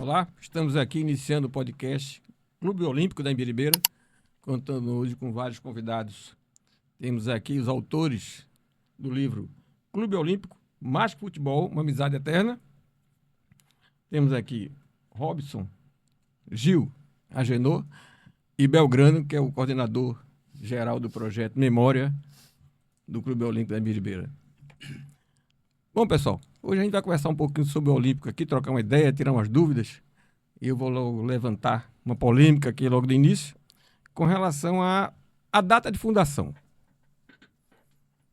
Olá, estamos aqui iniciando o podcast Clube Olímpico da Imbiribeira, contando hoje com vários convidados. Temos aqui os autores do livro Clube Olímpico, Mais que Futebol, uma Amizade Eterna. Temos aqui Robson, Gil, Agenor e Belgrano, que é o coordenador geral do projeto Memória do Clube Olímpico da Imbiribeira. Bom, pessoal, hoje a gente vai conversar um pouquinho sobre o Olímpico aqui, trocar uma ideia, tirar umas dúvidas. E eu vou logo levantar uma polêmica aqui logo do início, com relação à data de fundação.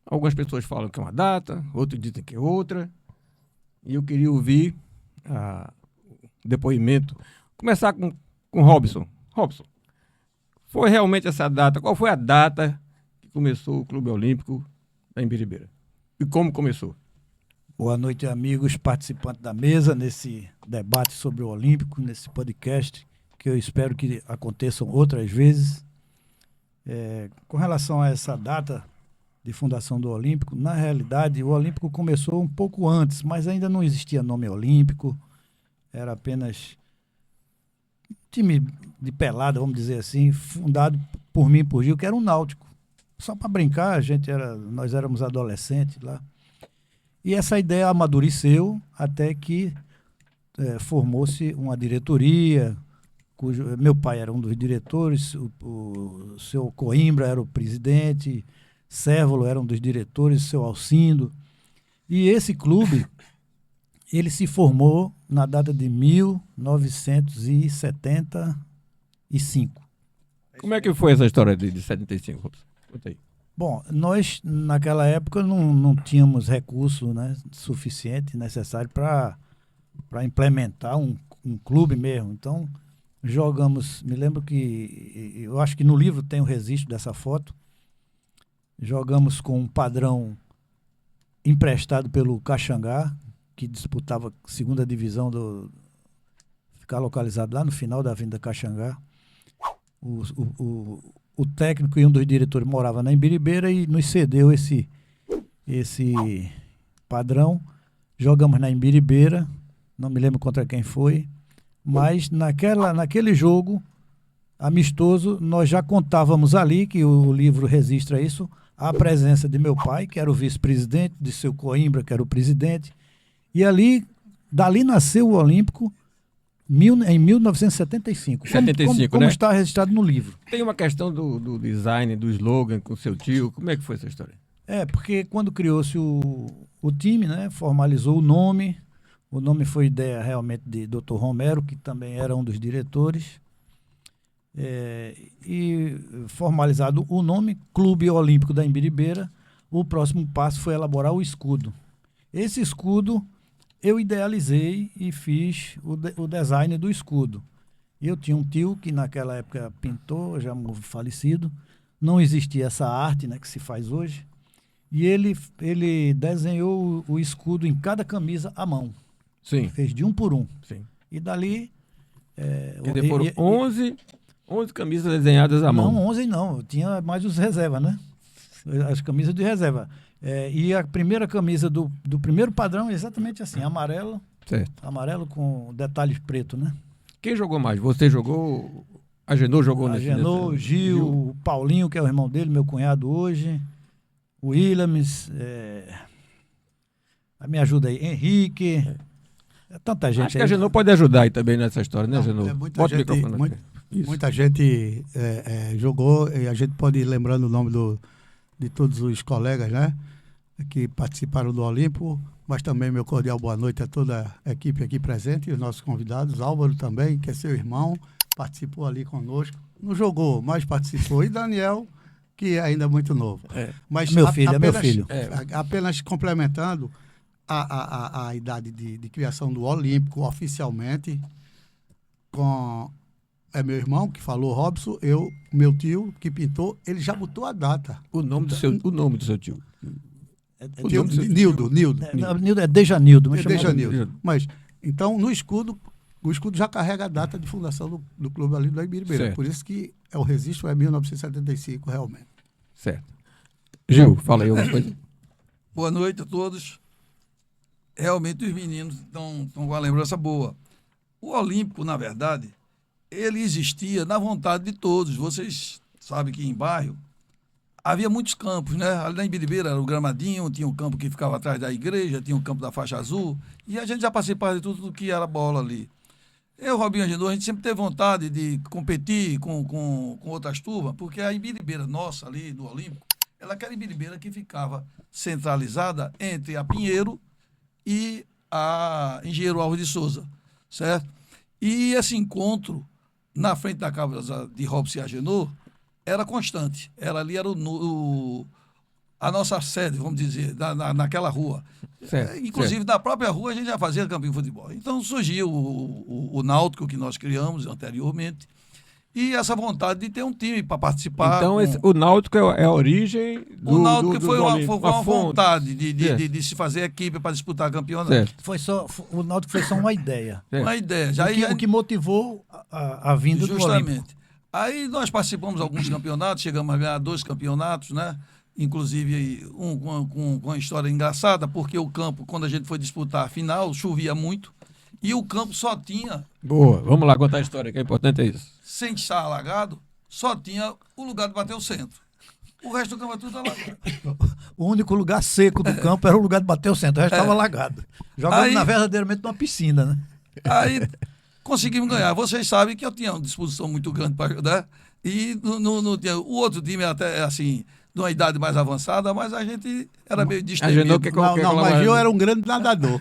Algumas pessoas falam que é uma data, outros dizem que é outra. E eu queria ouvir o depoimento. Começar com Robson. Robson, foi realmente essa data? Qual foi a data que começou o Clube Olímpico da Imbiribeira? E como começou? Boa noite, amigos participantes da mesa, nesse debate sobre o Olímpico, nesse podcast, que eu espero que aconteçam outras vezes. Com relação a essa data de fundação do Olímpico, na realidade, o Olímpico começou um pouco antes, mas ainda não existia nome Olímpico, era apenas um time de pelada, vamos dizer assim, fundado por mim e por Gil, que era um náutico. Só para brincar, nós éramos adolescentes lá. E essa ideia amadureceu até que formou-se uma diretoria, cujo meu pai era um dos diretores, o seu Coimbra era o presidente, Cérvolo era um dos diretores, seu Alcindo. E esse clube, ele se formou na data de 1975. Como é que foi essa história de 75, Robson? Conta aí. Bom, nós naquela época não tínhamos recurso, né, suficiente, necessário para implementar um clube mesmo. Então, jogamos, me lembro que, eu acho que no livro tem o registro dessa foto, jogamos com um padrão emprestado pelo Caxangá, que disputava a segunda divisão, ficar localizado lá no final da Avenida Caxangá. O técnico e um dos diretores morava na Imbiribeira e nos cedeu esse padrão. Jogamos na Imbiribeira, não me lembro contra quem foi, mas naquele jogo amistoso nós já contávamos ali, que o livro registra isso, a presença de meu pai, que era o vice-presidente, de seu Coimbra, que era o presidente, e dali nasceu o Olímpico, em 1975, como né? Está registrado no livro. Tem uma questão do design, do slogan com seu tio. Como é que foi essa história? Porque quando criou-se o time, né, formalizou o nome foi ideia realmente de Dr. Romero, que também era um dos diretores, e formalizado o nome Clube Olímpico da Imbiribeira, o próximo passo foi elaborar o escudo. Esse escudo eu idealizei e fiz o design do escudo. Eu tinha um tio que naquela época pintou, já falecido, não existia essa arte, né, que se faz hoje, e ele desenhou o escudo em cada camisa à mão. Sim. Fez de um por um. Sim. E dali... Quer dizer, foram 11 camisas desenhadas à mão. Não, 11 não, tinha mais os reservas, né? As camisas de reserva. E a primeira camisa do primeiro padrão é exatamente assim, amarelo. Certo. Amarelo com detalhes preto, né? Quem jogou mais? Você jogou? Agenor jogou nesse? Agenor, Gil, o Paulinho, que é o irmão dele, meu cunhado hoje, o Williams, me ajuda aí, Henrique, tanta gente. Acho que a Agenor pode ajudar aí também nessa história, né, Agenor? Bota o microfone aqui. Muita gente jogou, e a gente pode ir lembrando o nome de todos os colegas, né, que participaram do Olímpico, mas também meu cordial boa noite a toda a equipe aqui presente e os nossos convidados. Álvaro também, que é seu irmão, participou ali conosco. Não jogou, mas participou. E Daniel, que é ainda muito novo. Mas meu filho. Apenas complementando a idade de criação do Olímpico oficialmente, é meu irmão que falou, Robson, meu tio que pintou, ele já botou a data. O nome do seu tio. Nildo. É Dejanildo. Mas, então, no escudo, o escudo já carrega a data de fundação do Clube Olímpico da Imbiribeira. Certo. Por isso que o registro é 1975, realmente. Certo. Gil, fala aí alguma coisa. Boa noite a todos. Realmente os meninos estão com uma lembrança boa. O Olímpico, na verdade, ele existia na vontade de todos. Vocês sabem que em bairro havia muitos campos, né? Ali na Imbiribeira era o Gramadinho, tinha um campo que ficava atrás da igreja, tinha um campo da faixa azul, e a gente já participava de tudo que era bola ali. Eu, Robinho Agenor, a gente sempre teve vontade de competir com outras turmas, porque a Imbiribeira nossa ali, do Olímpico, ela era a Imbiribeira que ficava centralizada entre a Pinheiro e a Engenheiro Alves de Souza, certo? E esse encontro na frente da casa de Robson Agenor era constante. Ali era a nossa sede, vamos dizer, naquela rua. Certo, Inclusive, certo. na própria rua, a gente já fazia campinho de futebol. Então, surgiu o Náutico, que nós criamos anteriormente, e essa vontade de ter um time para participar. Então, o Náutico é a origem do O Náutico foi Olímpico. uma fonte. vontade Certo. de se fazer equipe para disputar campeonato. Certo. O Náutico foi só uma ideia. Certo. Uma ideia. O que motivou a vinda do Olímpico. Justamente. Aí nós participamos de alguns campeonatos, chegamos a ganhar 2 campeonatos, né? Inclusive com uma história engraçada, porque o campo, quando a gente foi disputar a final, chovia muito e o campo só tinha, Boa, vamos lá contar a história, que é importante é isso. sem estar alagado, só tinha o lugar de bater o centro. O resto do campo é tudo alagado. O único lugar seco do campo era o lugar de bater o centro, o resto estava alagado. Jogando Aí- verdadeiramente numa piscina, né? Aí conseguimos ganhar. Vocês sabem que eu tinha uma disposição muito grande para ajudar. E o outro time até assim, de uma idade mais avançada, mas a gente era meio Agenor, destemido. Mas eu era um grande nadador.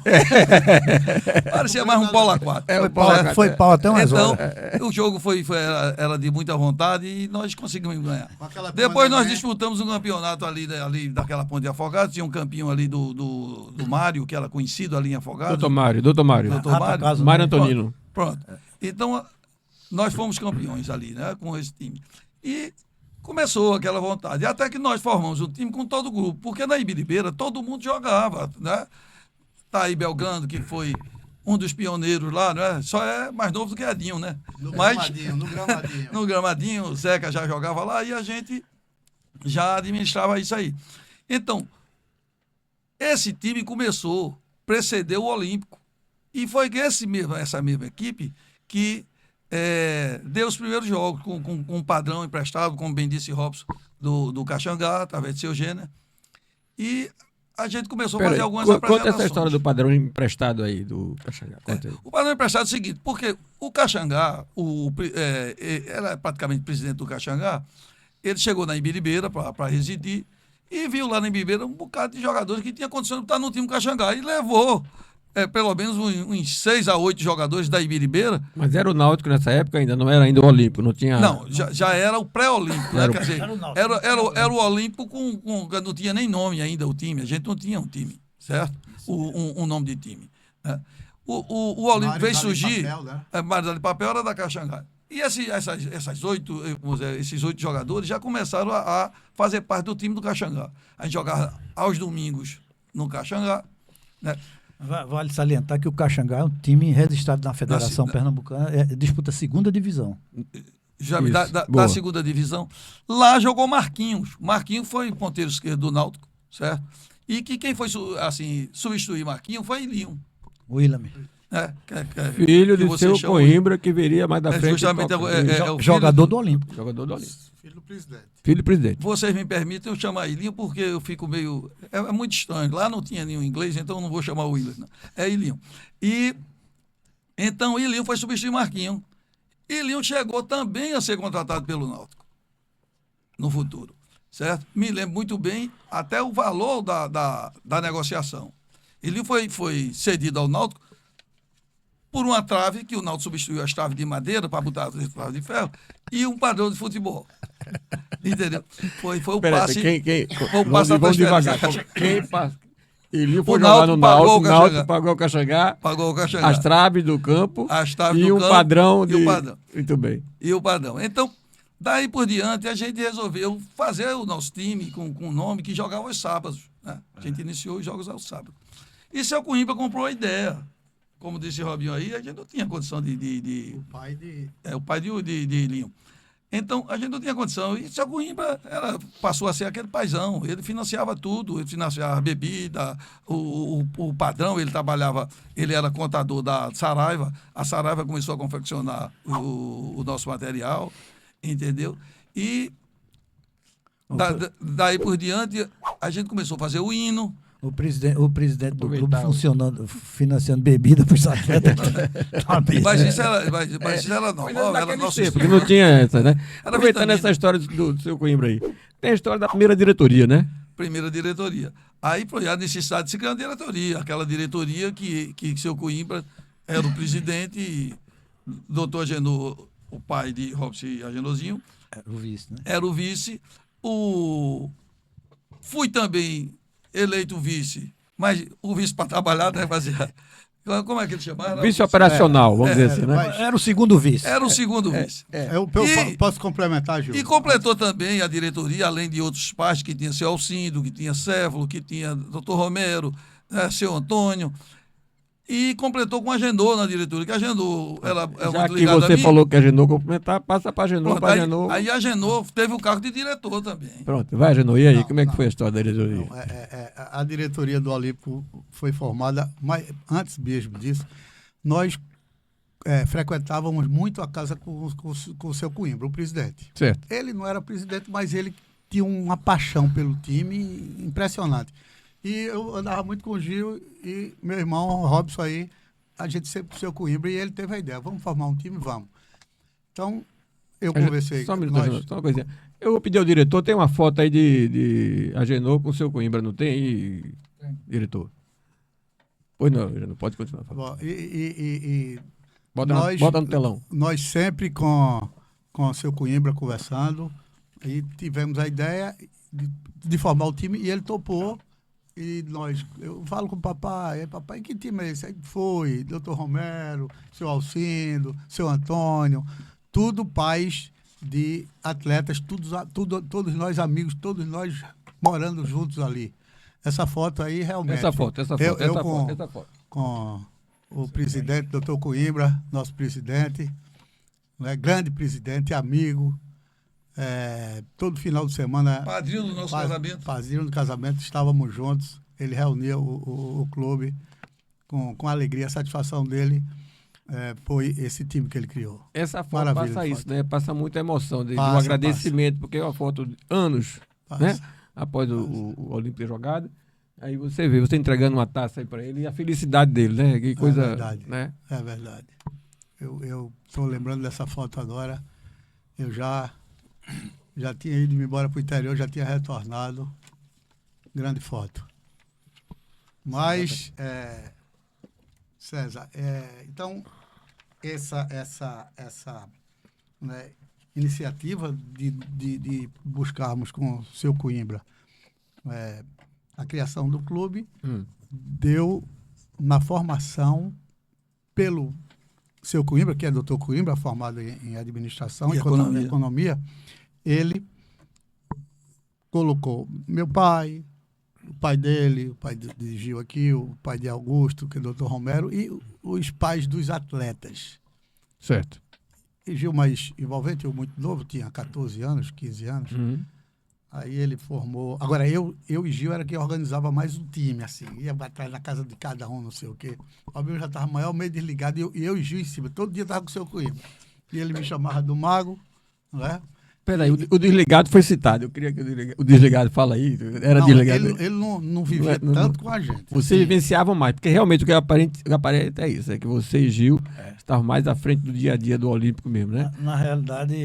Parecia mais um polo aquático. Foi pau até umas Então, horas. o jogo era de muita vontade e nós conseguimos ganhar. Com aquela Depois turma nós da disputamos um campeonato ali daquela Ponte de Afogados. Tinha um campinho ali do Mário, que era conhecido ali em Afogados. Doutor Mário. Doutor Rata Mário. Casa, Mário né? Antonino. Pronto. Então, nós fomos campeões ali, né, com esse time. E começou aquela vontade. Até que nós formamos um time com todo o grupo, porque na Ibiribeira todo mundo jogava, né? Tá aí Belgrando, que foi um dos pioneiros lá, né? Só é mais novo do que Edinho, né? No Mas gramadinho, no gramadinho. no Gramadinho, o Zeca já jogava lá e a gente já administrava isso aí. Então, esse time começou, precedeu o Olímpico. E foi essa mesma equipe que deu os primeiros jogos com um padrão emprestado, como bem disse Robson, do Caxangá, através de seu Gênero. E a gente começou a fazer algumas apresentações. Conta essa história do padrão emprestado aí, do Caxangá. Conta aí. O padrão emprestado é o seguinte, porque o Caxangá, era praticamente presidente do Caxangá, ele chegou na Imbiribeira para residir e viu lá na Imbiribeira um bocado de jogadores que tinha condição de estar no time do Caxangá e levou pelo menos uns 6 a 8 jogadores da Ibiribeira. Mas era o Náutico nessa época ainda, não era ainda o Olímpico, não tinha... Não, já era o pré-olímpico, né? Era o- Quer dizer, Era o Náutico. era o Olímpico não tinha nem nome ainda o time, a gente não tinha um time, certo? Um nome de time. Né? O Olímpico Mário veio Dali surgir, Papel, né? Mário de Papel era da Caxangá. E esses 8 jogadores já começaram a fazer parte do time do Caxangá. A gente jogava aos domingos no Caxangá, né? Vale salientar que o Caxangá é um time registrado na Federação Pernambucana, disputa a segunda divisão. Já Isso, da boa. segunda divisão. Lá jogou Marquinhos. Marquinhos foi ponteiro esquerdo do Náutico, certo? E quem foi assim, substituir Marquinhos foi Ilinho. William. Né? Filho que de você seu chama- Coimbra, que viria mais da frente. justamente toca. o filho Jogador do Olímpico. Jogador do Olímpico. Filho do presidente. Filho do presidente. Vocês me permitem eu chamar Ilinho porque eu fico meio... É muito estranho. Lá não tinha nenhum inglês, então eu não vou chamar o William. Não. É Ilinho. E então Ilinho foi substituir Marquinhos. Ilinho chegou também a ser contratado pelo Náutico no futuro, certo? Me lembro muito bem até o valor da negociação. Ilinho foi cedido ao Náutico por uma trave, que o Náutico substituiu as traves de madeira para botar as traves de ferro, e um padrão de futebol. Entendeu? Foi o passe. Foi o passe da Vamos devagar. transferência. Quem passa? Ele foi O jogar no Náutico pagou o Náutico, o Náutico Caxangá. pagou o Caxangá, Pagou o Caxangá. as traves do campo As traves e do um campo padrão e de... o padrão. Muito bem. E o padrão. Então, daí por diante, a gente resolveu fazer o nosso time com um nome que jogava aos sábados. Né? A gente iniciou os jogos aos sábados. E seu Coimbra comprou a ideia. Como disse o Robinho aí, a gente não tinha condição O pai de... o pai de Linho. Então, a gente não tinha condição. E seu Coimbra passou a ser aquele paizão. Ele financiava tudo. Ele financiava a bebida, o padrão. Ele trabalhava, ele era contador da Saraiva. A Saraiva começou a confeccionar o nosso material, entendeu? E daí por diante, a gente começou a fazer o hino. O presidente do clube financiando bebida para os atletas. Mas isso era normal, era nosso porque não tinha essa, né? Era Aproveitando vitamina. essa história do seu Coimbra aí. Tem a história da primeira diretoria, né? Primeira diretoria. Aí foi a necessidade de se criar uma diretoria. Aquela diretoria que seu Coimbra era o presidente, e doutor Agenor, o pai de Robson Agenozinho, Era o vice, né? era o vice. Fui também eleito vice, mas o vice para trabalhar, né, fazia... Como é que ele chamava? Vice operacional, vamos dizer assim, né? Era o segundo vice. Era o segundo vice. Eu posso complementar, Gil? E completou também a diretoria, além de outros pais, que tinha seu Alcindo, que tinha Céfalo, que tinha doutor Romero, seu Antônio. E completou com a Agenor na diretoria, que a Agenor ela é Já muito que ligada a você mim. falou que a Agenor complementar, passa para a Agenor, Pronto, para a Agenor. aí a Agenor teve o cargo de diretor também. Pronto, vai, Agenor. E aí, Não, como é que não. foi a história da diretoria? Não, a diretoria do Olímpico foi formada, mas antes mesmo disso, nós frequentávamos muito a casa com o seu Coimbra, o presidente. Certo. Ele não era presidente, mas ele tinha uma paixão pelo time impressionante. E eu andava muito com o Gil e meu irmão Robson aí, a gente sempre com o seu Coimbra, e ele teve a ideia, vamos formar um time, vamos. Então, eu conversei... Só um minuto, Agenor, só uma coisinha. Eu vou pedir ao diretor, tem uma foto aí de Agenor com o seu Coimbra, não tem aí, diretor? Pois não, Agenor, pode continuar. Bom, Bota no telão. Nós sempre com o seu Coimbra conversando, e tivemos a ideia de formar o time, e ele topou. E eu falo com o papai, que time é esse? Aí foi, doutor Romero, seu Alcindo, seu Antônio, tudo pais de atletas, todos nós amigos, todos nós morando juntos ali. Essa foto aí realmente. Essa foto. Com o presidente, doutor Coimbra, nosso presidente, né, grande presidente, amigo. Todo final de semana. Padrinho do nosso casamento. Padrinho do casamento, estávamos juntos. Ele reunia o clube com alegria. A satisfação dele foi esse time que ele criou. Essa foto Maravilha passa de isso, foto. né? Passa muita emoção, do Passa, agradecimento, porque é uma foto de anos, Passa. né? Após o Olímpico ter jogado. Aí você vê, você entregando uma taça aí para ele e a felicidade dele, né? Que coisa, verdade. né? É verdade. Eu estou lembrando dessa foto agora. Eu já tinha ido embora para o interior, já tinha retornado. Grande foto. Mas, César, então, essa né, iniciativa de buscarmos com o seu Coimbra a criação do clube deu na formação pelo seu Coimbra, que é doutor Coimbra, formado em administração e economia. Ele colocou meu pai, o pai dele, o pai de Gil aqui, o pai de Augusto, que é o doutor Romero, e os pais dos atletas. Certo. E Gil mais envolvente, eu muito novo, tinha 14 anos, 15 anos. Aí ele formou... Agora, eu e Gil era quem organizava mais o time, assim. Ia atrás na casa de cada um, não sei o quê. O Fabinho já estava maior, meio desligado, e eu e Gil em cima. Todo dia estava com o seu Coimbra. E ele me chamava do Mago, não é? Peraí, o desligado foi citado. Eu queria que o desligado fala aí. Era Não, desligado. ele não vivia tanto com a gente. Vocês vivenciavam mais, porque realmente o que aparenta é isso, é que você e Gil estavam mais à frente do dia a dia do Olímpico mesmo, né? Na realidade,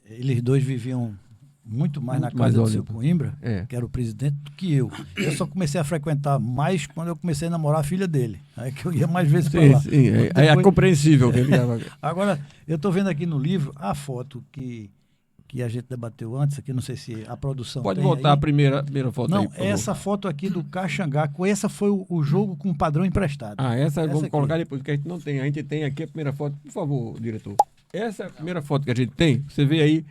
eles dois viviam muito mais na casa do seu Coimbra, que era o presidente, do que eu. Eu só comecei a frequentar mais quando eu comecei a namorar a filha dele. Aí que eu ia mais vezes para lá. Sim, é compreensível. Que ele... Agora, eu estou vendo aqui no livro a foto que a gente debateu antes, aqui não sei se a produção Pode tem voltar aí. a primeira foto não, aí, por favor. essa foto aqui do Caxangaco, essa foi o jogo com o padrão emprestado. Essa vamos aqui. colocar depois, porque a gente não tem. A gente tem aqui a primeira foto. Por favor, diretor. Essa é a primeira foto que a gente tem. Você vê aí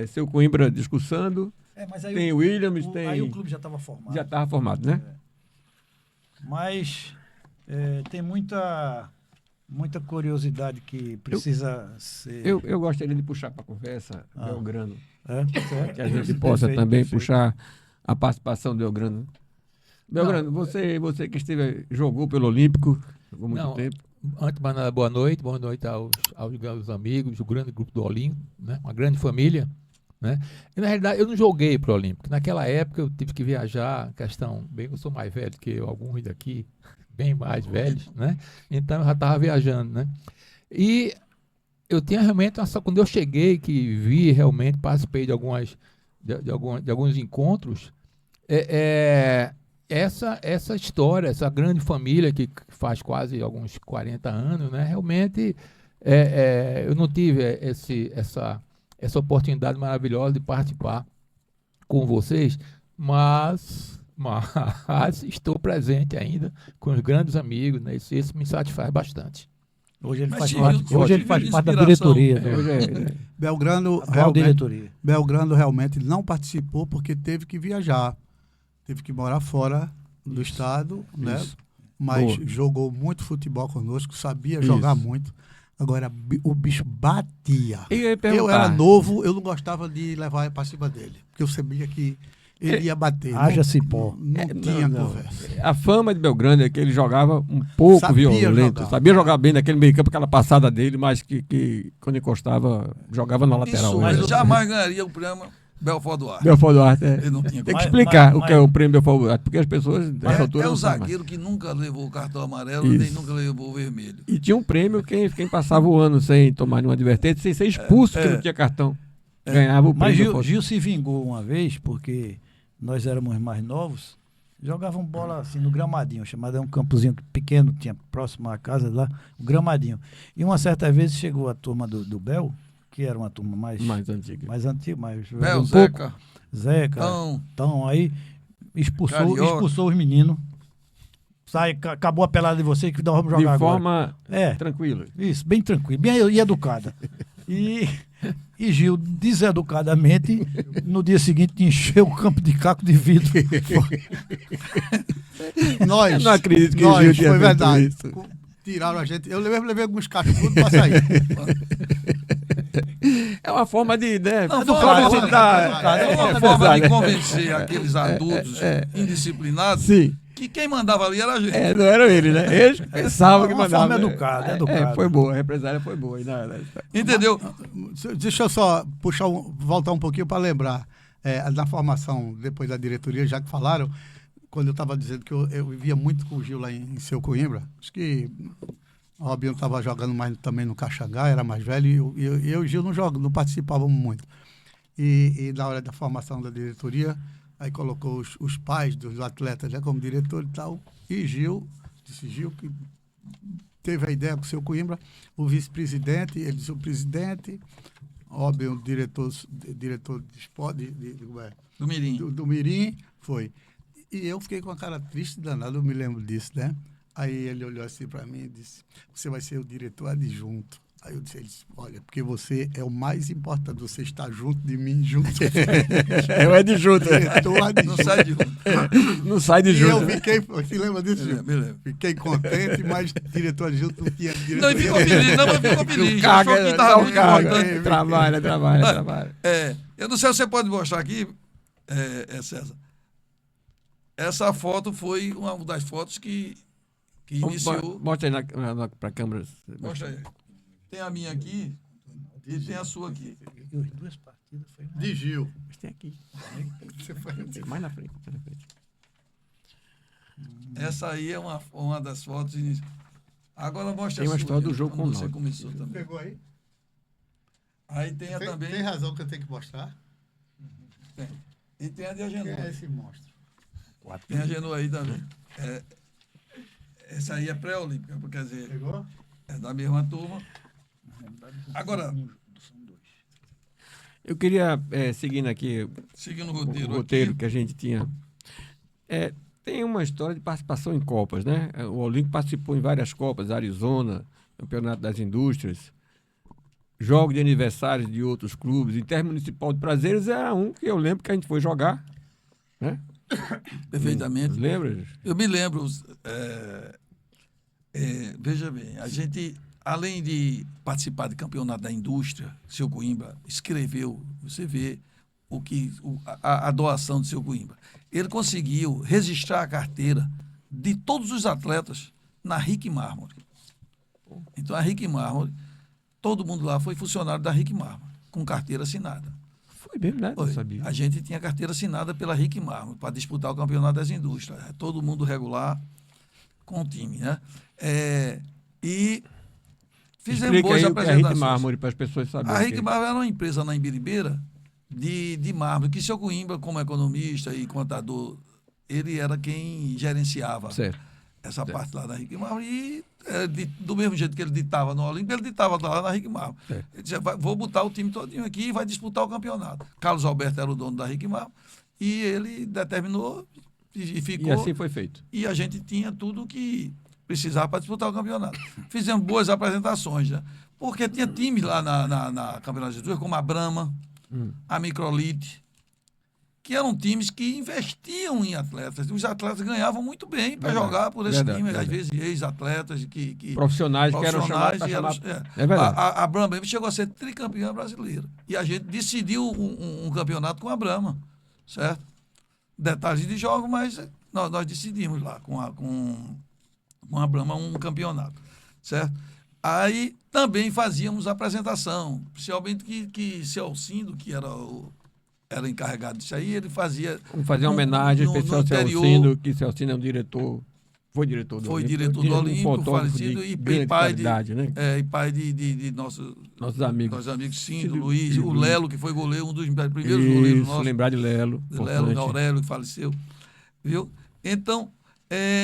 seu Coimbra discursando. Mas aí tem o Williams, tem... Aí o clube já estava formado. Já estava formado, né? Mas tem muita Muita curiosidade que precisa ser. Eu gostaria de puxar para a conversa Belgrano, Certo? que a gente possa Perfeito, também perfeito. puxar a participação do Belgrano. Belgrano, você que jogou pelo Olímpico por muito tempo. Antes de mais nada, boa noite aos amigos, do grande grupo do Olímpico, né? Uma grande família, né? E na realidade eu não joguei para o Olímpico. Naquela época eu tive que viajar, bem que eu sou mais velho que alguns daqui, bem mais velhos, né? Então eu já estava viajando, né? E eu tinha realmente, quando eu cheguei, que vi realmente, participei de alguns encontros, essa história, essa grande família que faz quase alguns 40 anos, né? Realmente eu não tive essa oportunidade maravilhosa de participar com vocês, mas estou presente ainda com os grandes amigos, né? Isso me satisfaz bastante. Hoje ele Mas faz tive- parte, hoje ele faz tive parte da inspiração. diretoria. Hoje é- Belgrano, A real realmente, diretoria. Belgrano realmente não participou porque teve que viajar. Teve que morar fora do estado, né? Isso. Mas Boa. jogou muito futebol conosco, sabia Isso. jogar muito. Agora, o bicho batia. Eu ia Eu perguntar. era novo, eu não gostava de levar para cima dele. Porque eu sabia que ele ia bater. Haja Não- cipó. Não tinha não. conversa. A fama de Belgrano é que ele jogava um pouco Sabia violento. jogar. Sabia jogar bem naquele meio campo, aquela passada dele, mas que quando encostava, jogava na lateral. Isso, né? mas jamais ganharia o prêmio Belfort Duarte. Belfort Duarte, Ele não tinha Tem que Mas- explicar o que é mas- o prêmio Belfort Duarte, porque as pessoas nessa altura É não o sabem mais. zagueiro que nunca levou o cartão amarelo, Isso. nem nunca levou o vermelho. E tinha um prêmio quem passava o ano sem tomar nenhuma advertência, sem ser expulso, que não tinha cartão. Ganhava o Mas prêmio. Gil, Belfort. Gil se vingou uma vez, porque nós éramos mais novos, jogavam bola assim no gramadinho, chamado um campozinho pequeno, tinha próximo à casa lá, o gramadinho. E uma certa vez chegou a turma do Bel, que era uma turma mais Mais antiga. mais Bel, um Zeca, Zeca, Tão, então aí expulsou Carioca. os meninos. Acabou a pelada de você que dava pra jogar De agora. forma É, tranquila. isso, bem tranquilo, bem educada. E Gil, deseducadamente, no dia seguinte, encheu o campo de caco de vidro. Nós, Eu não acredito que nós, Gil tinha foi feito verdade. isso. Tiraram a gente. Eu levei alguns cachos para sair. É uma forma de. Né, Não, educar, foi de dar- uma forma de convencer aqueles adultos indisciplinados Sim. que quem mandava ali era a gente. Não era ele, né? Eles pensavam que Uma mandava. forma educada. Foi boa, a represália foi boa. Entendeu? Deixa eu só voltar um pouquinho para lembrar. Na formação, depois da diretoria, já que falaram, quando eu estava dizendo que eu vivia muito com o Gil lá em Seu Coimbra, acho que o Robinho estava jogando mais também no Caxangá, era mais velho, e eu e o Gil não participávamos muito. E na hora da formação da diretoria, aí colocou os pais dos atletas já como diretor e tal, e Gil que teve a ideia com o Seu Coimbra, o vice-presidente, ele disse o presidente, Robinho, o diretor de esporte, Do Mirim. do Mirim, foi. E eu fiquei com a cara triste danada, eu me lembro disso, né? Aí ele olhou assim para mim e disse, você vai ser o diretor adjunto. Aí eu disse, olha, porque você é o mais importante, você está junto de mim, junto. É o adjunto. Diretor Não adjunto. sai de junto. Não sai de E eu junto. fiquei, você lembra disso, Gil? Me lembro. Fiquei contente, mas diretor adjunto não tinha diretor. Não, e ficou feliz, não, mas ficou feliz. Caga, Achou que estava muito importante. Trabalha. Eu não sei se você pode mostrar aqui, César. Essa foto foi uma das fotos que iniciou. Mostra aí para a câmera. Mostra aí. Tem a minha aqui e tem a sua aqui. E as duas partidas foi uma... De Gil. Tem aqui. Você foi assim. Mais na frente. Essa aí é uma das fotos iniciais. Agora mostra Tem a uma sua. história do Gil, jogo quando com o você Náutico. começou também. Pegou aí? Aí tem a também. Tem razão que eu tenho que mostrar. Tem. E tem a de Quem Agenor. é esse monstro? Tem a Agenor aí também. Essa aí é pré-olímpica, quer dizer, Pegou? é da mesma turma. Agora, Eu queria, seguindo aqui seguindo o o roteiro. roteiro aqui, que a gente tinha, tem uma história de participação em Copas, né? O Olímpico participou em várias Copas, Arizona, Campeonato das Indústrias, jogos de aniversários de outros clubes, Intermunicipal de Prazeres era um que eu lembro que a gente foi jogar, né? perfeitamente. Lembra? Eu me lembro, veja bem, a gente além de participar de campeonato da indústria, seu Coimbra escreveu, você vê a doação do seu Coimbra. Ele conseguiu registrar a carteira de todos os atletas na Rick Mármore. Então, a Rick Mármore, todo mundo lá foi funcionário da Rick Mármore, com carteira assinada. Foi mesmo, né? Não Foi. sabia. A gente tinha carteira assinada pela Rick Mármore para disputar o campeonato das indústrias. Todo mundo regular com o time, né? E fizemos Explica boas aí o que é a apresentações. Rick Mármore para as pessoas saberem. A Rick Mármore era uma empresa na Imbiribeira de mármore, que seu Coimbra, como economista e contador, ele era quem gerenciava Certo. essa parte lá da Rick Mármore. E do mesmo jeito que ele ditava no Olímpico, ele ditava lá na Rick Mármore. É. Ele dizia, vou botar o time todinho aqui e vai disputar o campeonato. Carlos Alberto era o dono da Rick Mármore e ele determinou e ficou. E assim foi feito. E a gente tinha tudo que precisava para disputar o campeonato. Fizemos boas apresentações, né? Porque tinha times lá na Campeonato de Indústria, como a Brahma, a Microlite, que eram times que investiam em atletas. Os atletas ganhavam muito bem para Verdade, jogar por esse verdade, time, verdade. às vezes ex-atletas que Profissionais que eram chamados para chamar. É verdade. A Brahma chegou a ser tricampeã brasileira. E a gente decidiu um campeonato com a Brahma, certo? Detalhes de jogo, mas nós decidimos lá com a Brahma um campeonato, certo? Aí também fazíamos apresentação, principalmente que seu Alcindo, que era encarregado disso aí, ele fazia... Vamos fazer uma homenagem especial ao interior. Celcino, que Celcino é um diretor, foi diretor do Foi Olímpico. diretor do Olímpico, fotógrafo falecido, de e grande pai de, qualidade, né? e pai de nossos amigos. Cindo, Cindo, Luiz, o Luiz. Lelo, que foi goleiro, um dos primeiros goleiros Isso, nossos. lembrar de Lelo. Lelo importante. Aurélio, que faleceu. Viu? Então,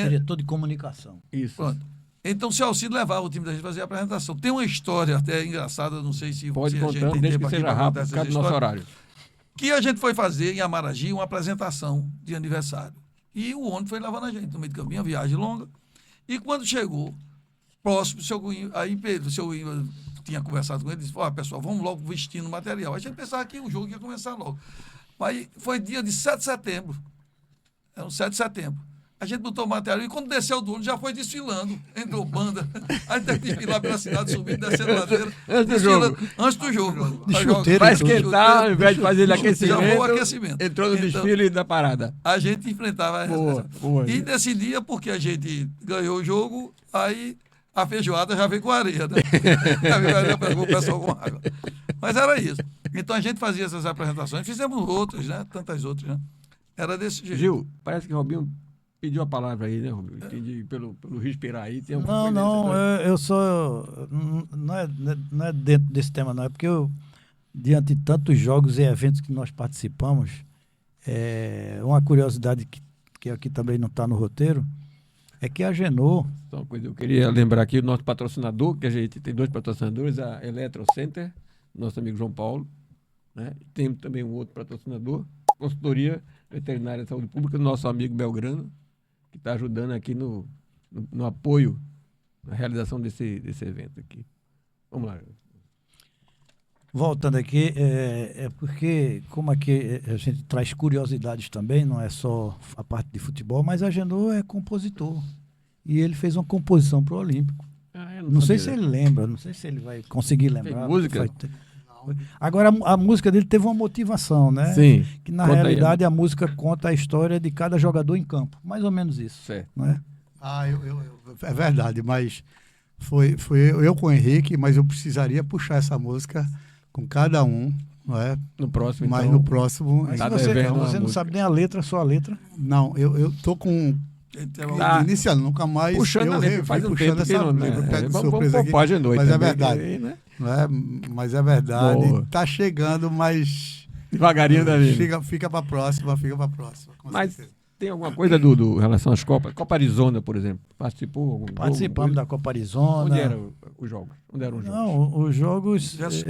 Diretor de comunicação. Isso. pronto. Então, o seu Alcido levava o time da gente fazer a apresentação. Tem uma história até engraçada, não sei se Pode se a gente contando, tem desde tempo que aqui seja pra contar rápido, por essas causa do nosso histórias. horário. Que a gente foi fazer em Amaragi uma apresentação de aniversário. E o ônibus foi levando a gente no meio do caminho, uma viagem longa. E quando chegou, próximo, o seu Coimbra, aí o seu Coimbra tinha conversado com ele, disse, pessoal, vamos logo vestindo o material. A gente pensava que o jogo ia começar logo. Mas foi dia de 7 de setembro. Era um 7 de setembro. A gente botou o material e quando desceu do ônibus já foi desfilando. Entrou banda. Aí teve que desfilar pela cidade, subindo, descendo a ladeira. Antes do desfilando jogo. Antes do jogo. De chuteiro Vai e tudo. esquentar, ao invés de fazer ele aquecimento, Já foi o aquecimento. entrou no Então, desfile da parada. a gente enfrentava Boa, boa. E nesse dia, porque a gente ganhou o jogo, aí a feijoada já veio com areia, né? Já veio com areia, pegou o pessoal com água. Mas era isso. Então a gente fazia essas apresentações, fizemos outras, né? Tantas outras, né? Era desse jeito. Gil, parece que o Robinho pediu a palavra aí, né, Robinho? Entendi pelo respirar aí. Tem alguma Não, coisa não, nessa- eu sou. Não é dentro desse tema, não. É porque diante de tantos jogos e eventos que nós participamos, uma curiosidade que aqui também não está no roteiro, é que a Genô, Só uma coisa, eu queria lembrar aqui o nosso patrocinador, que a gente tem 2 patrocinadores, a Eletro Center, nosso amigo João Paulo, né? Tem também um outro patrocinador, Consultoria Veterinária de Saúde Pública, nosso amigo Belgrano, que está ajudando aqui no apoio, na realização desse evento aqui. Vamos lá. voltando aqui, é porque, como aqui a gente traz curiosidades também, não é só a parte de futebol, mas a Genô é compositor. E ele fez uma composição para o Olímpico. Eu Não sei se sabia. ele lembra, não sei se ele vai conseguir lembrar. música? Agora, a música dele teve uma motivação, né? Sim, Que na conta aí, realidade a música conta a história de cada jogador em campo. Mais ou menos isso. certo. Não é? É verdade, mas foi eu com o Henrique, mas eu precisaria puxar essa música com cada um, não é? No próximo, Mas então, no próximo. Mas Tá se você devendo uma não música. sabe nem a letra, só a letra. Não, eu tô com. Tá. Iniciando, nunca mais. puxando a eu letra, faz um puxando tempo que essa não, né? letra, pego de Vamos surpresa aqui, poupar a Genô mas é também, verdade. que aí, né? não é? Mas é verdade. Boa. Tá chegando, mas. Devagarinho da vida. Fica pra próxima, com Mas certeza. tem alguma coisa do relação às Copas? Copa Arizona, por exemplo. Participou? Algum jogo, Participamos coisa? da Copa Arizona. Onde eram os jogos? Onde eram os jogos? Não, os jogos Diversos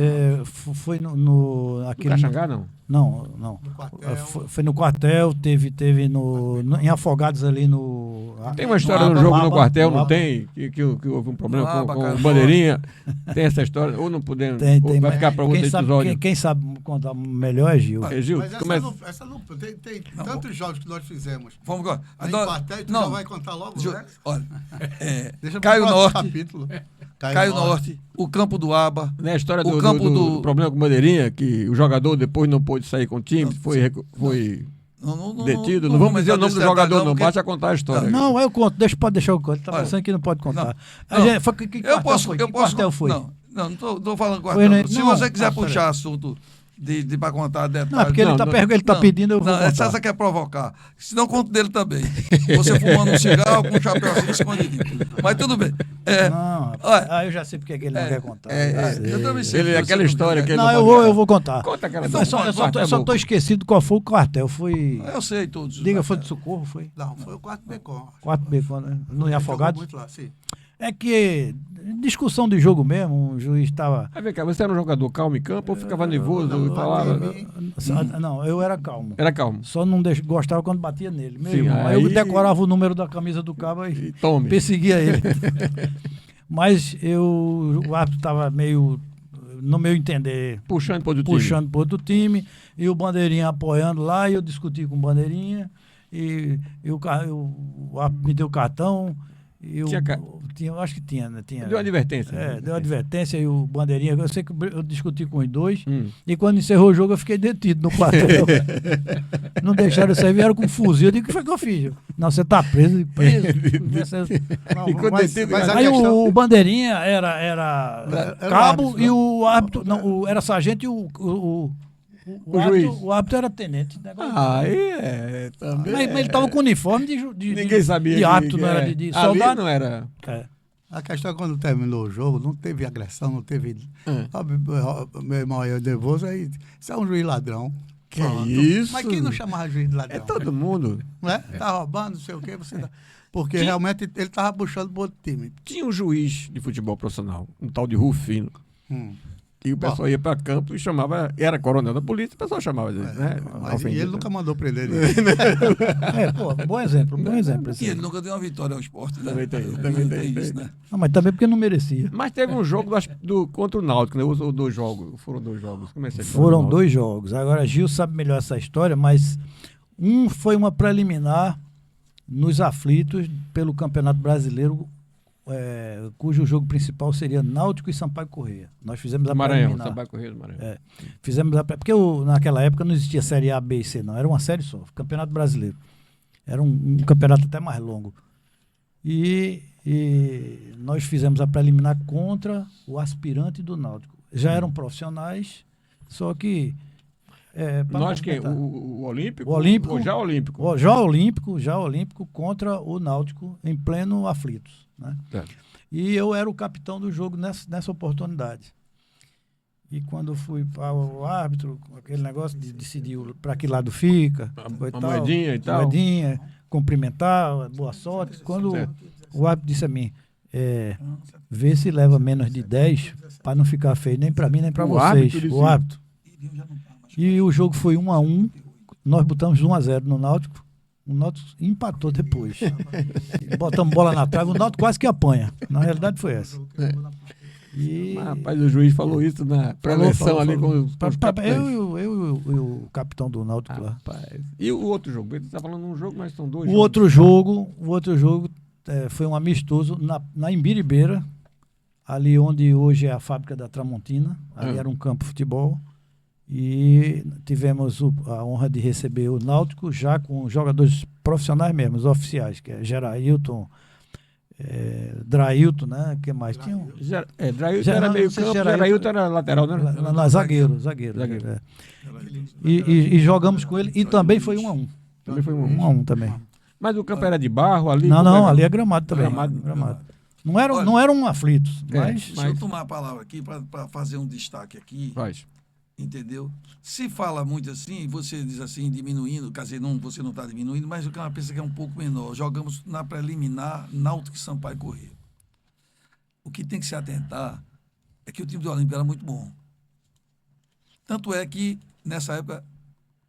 foi no No aquele. Caxangá, não? Não. No quartel. Foi no quartel, teve em Afogados ali no. Tem uma história no no jogo Aba, no quartel, no não Aba. tem? Que houve um problema No com Aba, o cara. Bandeirinha. Tem essa história? Ou não podemos? Tem, ou tem. vai mas ficar para outro quem sabe, episódio? quem sabe contar melhor é Gil. Gil, Mas começa. essa não tem tantos jogos que nós fizemos. Vamos agora. Aí Nós- quartel, tu não. já vai contar logo, Ju- né? Olha, Deixa pro Caio próximo Norte. capítulo. Caio Norte, o campo do Aba. Não é a história O do, campo do do- problema com o Bandeirinha, que o jogador depois não pôde sair com o time, foi detido. Não vamos dizer o nome do jogador, não, basta contar a história. Não, eu conto. Pode deixar eu contar. Tá Olha, pensando que não pode contar. não, A gente, foi, que Eu quartel posso. foi? Eu Que posso quartel foi? Não tô falando Foi, quartel. né? Se Não, você quiser peraí. puxar assunto para contar detalhes. Não, porque Não, ele tá Não, pedindo, eu vou não, contar. essa quer provocar. Se não, conto dele também. Você fumando um cigarro com um chapéu assim escondidinho. Mas tudo bem. Não, olha, eu já sei porque que ele não quer contar. eu também sei. Ele, que aquela você história que ele Não, não eu pode- vou contar. Conta aquela Então, história. Eu só tô esquecido qual foi o quartel. Foi. Eu sei todos. Diga, foi de Socorro? Foi? Não, foi o 4 Becon. 4 Becon, né? No Jogou Afogados? muito lá, sim. É que, discussão de jogo mesmo, o juiz estava. Aí vem cá, você era um jogador calmo em campo ou ficava nervoso e falava? Não, eu era calmo. Era calmo. Só não gostava quando batia nele. Meu Sim, irmão. Aí aí- eu decorava o número da camisa do cabo e E tome. perseguia ele. Mas o árbitro estava meio, no meu entender, Puxando para outro time. puxando para outro time, e o Bandeirinha apoiando lá, e eu discuti com o Bandeirinha, e o árbitro me deu cartão. Eu acho que tinha, né? Tinha. Deu advertência. Deu advertência e o Bandeirinha. Eu sei que eu discuti com os dois. Hum. E quando encerrou o jogo, eu fiquei detido no quartel. Não deixaram eu sair, vieram com um fuzil. Eu digo, o que foi que eu fiz? Não, você tá preso. E preso. Não, Ficou detido, mas a Aí questão- o Bandeirinha era Era o cabo árbitro, e não? o árbitro. Não, era sargento e o juiz. O árbitro era tenente. Negócio. Aí também. Mas ele estava com uniforme de Ninguém sabia. de árbitro, não era de Ali soldado. não era. É. A questão é quando terminou o jogo, não teve agressão, não teve. Meu irmão, eu nervoso, aí. Isso é um juiz ladrão. Que Pronto. isso? Mas quem não chamava juiz de ladrão? É todo mundo. Não é? Tá roubando, não sei o quê. Você tá... Porque realmente ele tava puxando pro outro time. Tinha um juiz de futebol profissional, um tal de Rufino, que o pessoal ia para campo e chamava, era coronel da polícia, o pessoal chamava ele, né? Mas Ofendido. ele nunca mandou prender ele. Bom exemplo, bom exemplo. E ele nunca deu uma vitória ao esporte, né? Também tem. Isso, né? Não, mas também porque não merecia. Mas teve um jogo contra o Náutico, né? Foram 2 jogos. Como é que é? Foram 2 jogos. Agora, Gil sabe melhor essa história, mas um foi uma preliminar nos aflitos pelo Campeonato Brasileiro, cujo jogo principal seria Náutico e Sampaio Corrêa. Nós fizemos a Maranhão, preliminar. Sampaio Corrêa do Maranhão. Fizemos porque naquela época não existia Série A, B e C, não. Era uma série só, Campeonato Brasileiro. Era um campeonato até mais longo. E nós fizemos a preliminar contra o aspirante do Náutico. Já eram profissionais, só que... Nós que o Olímpico? O Olímpico. Ou já Olímpico? Já Olímpico contra o Náutico em pleno aflitos. Né? E eu era o capitão do jogo nessa oportunidade. E quando fui para o árbitro, aquele negócio de decidir para que lado fica, A moedinha e tal. moedinha, cumprimentar, boa sorte. Quando o árbitro disse a mim, vê se leva menos de 10 para não ficar feio nem para mim nem para O vocês. árbitro disse O árbitro. E o jogo foi 1-1. Nós botamos 1-0 no Náutico. O Náutico empatou depois. Botamos bola na trave. O Náutico quase que apanha. Na realidade foi essa. E Mas, rapaz, o juiz falou isso na preleção ali com os capitães. eu e o capitão do Náutico lá. Rapaz. E o outro jogo? Ele está falando um jogo, mas são 2 O jogos. outro jogo foi um amistoso na Imbiribeira, ali onde hoje é a fábrica da Tramontina. Ali era um campo de futebol. E tivemos a honra de receber o Náutico já com jogadores profissionais mesmo, os oficiais, que é Gerailton, Drailton, né? Que mais tinha? Drailton era meio campo, Gerailton era lateral, né? Zagueiro. E jogamos com ele e também foi 1-1. Também foi 1-1 também. Mas o campo era de barro ali? Não, ali é gramado também. Gramado. Não eram aflitos, mas... Deixa eu tomar a palavra aqui para fazer um destaque aqui. Faz. Entendeu? Se fala muito assim, você diz assim, diminuindo, quer dizer, você não está diminuindo, mas o que é uma pensa que é um pouco menor. Jogamos na preliminar Náutico e Sampaio Corrêa. O que tem que se atentar é que o time do Olímpico era muito bom. Tanto é que, nessa época,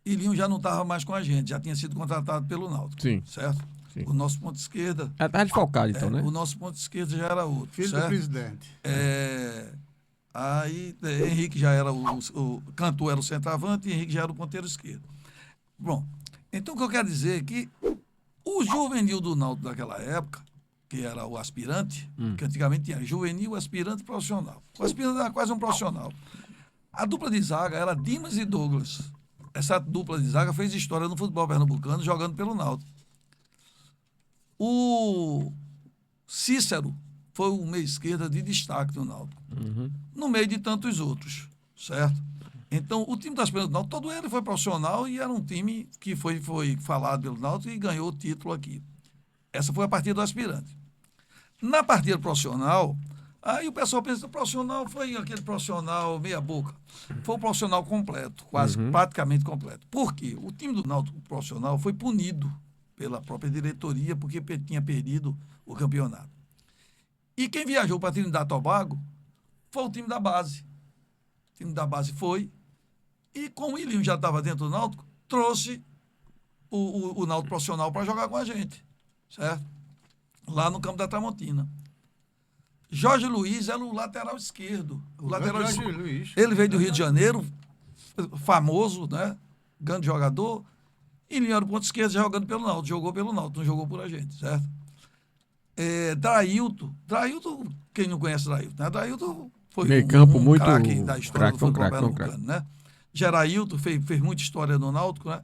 Ilinho já não estava mais com a gente, já tinha sido contratado pelo Náutico. Sim. Certo? Sim. O nosso ponto esquerda. Estava desfalcado, então, né? O nosso ponto esquerda já era outro. Filho certo? do presidente. Aí Henrique já era o Cantor era o centroavante e Henrique já era o ponteiro esquerdo. Bom, então o que eu quero dizer é que o juvenil do Náutico daquela época que era o aspirante, que antigamente tinha juvenil, aspirante e profissional. O aspirante era quase um profissional. A dupla de zaga era Dimas e Douglas. Essa dupla de zaga fez história no futebol pernambucano jogando pelo Náutico. O Cícero foi o meio esquerda de destaque do Náutico. No meio de tantos outros, certo? Então, o time do aspirante do Náutico, todo ele foi profissional e era um time que foi falado pelo Náutico e ganhou o título aqui. Essa foi a partida do aspirante. Na partida profissional, aí o pessoal pensa que o profissional foi aquele profissional meia boca. Foi um profissional completo, quase praticamente completo. Por quê? O time do Náutico profissional foi punido pela própria diretoria porque tinha perdido o campeonato. E quem viajou para Trinidad e Tobago foi o time da base. O time da base foi, e como o Ilinho já estava dentro do Náutico, trouxe o Náutico profissional para jogar com a gente, certo? Lá no campo da Tramontina. Jorge Luiz era o lateral esquerdo. Luiz. Ele veio do Rio de Janeiro, famoso, né? Grande jogador. E ele era o ponto esquerdo jogando pelo Náutico. Jogou pelo Náutico, não jogou por a gente, certo? Drailton, quem não conhece Drailton, né? Drailton foi meio campo muito craque da história do futebol craque. pernambucano, né? Gerailton fez muita história no Náutico, né?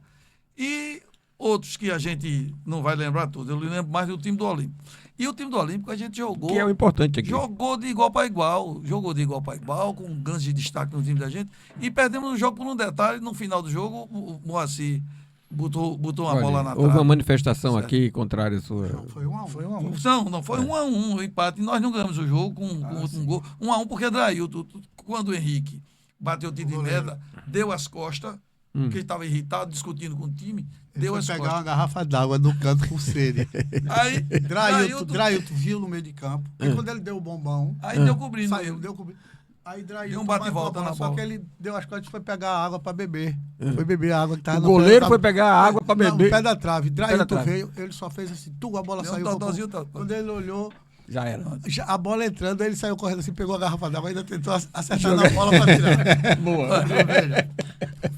E outros que a gente não vai lembrar todos. Eu lembro mais do time do Olímpico. E o time do Olímpico a gente jogou. Que é o importante aqui. Jogou de igual para igual. Jogou de igual para igual, com um grande destaque no time da gente. E perdemos o jogo por um detalhe. No final do jogo, o Moacir botou uma bola na trave. Houve uma manifestação certo. Aqui contrária à sua. Foi 1-1. Foi 1-1. Não, foi 1-1 o empate. E nós não ganhamos o jogo com um gol. 1-1 porque Drailton, quando o Henrique bateu o tiro de meta, deu as costas, porque ele estava irritado, discutindo com o time, deu as pegar costas. uma garrafa d'água no canto com sede. Aí, Drailton viu no meio de campo. E quando ele deu o bombão, aí deu cobrindo. saiu, deu cobrindo. Aí Drailton Deu um bate e volta na só bola. que ele deu as costas e foi pegar a água para beber. Foi beber a água que tava O no pé goleiro da foi trave. pegar a água para Não, beber. no pé da trave. Drailton trave. veio, ele só fez assim, a bola Deu um saiu. totozinho, Quando ele olhou, Já era. a bola entrando, ele saiu correndo assim, pegou a garrafa d'água, ainda tentou acertar na bola para tirar. Boa. Veja.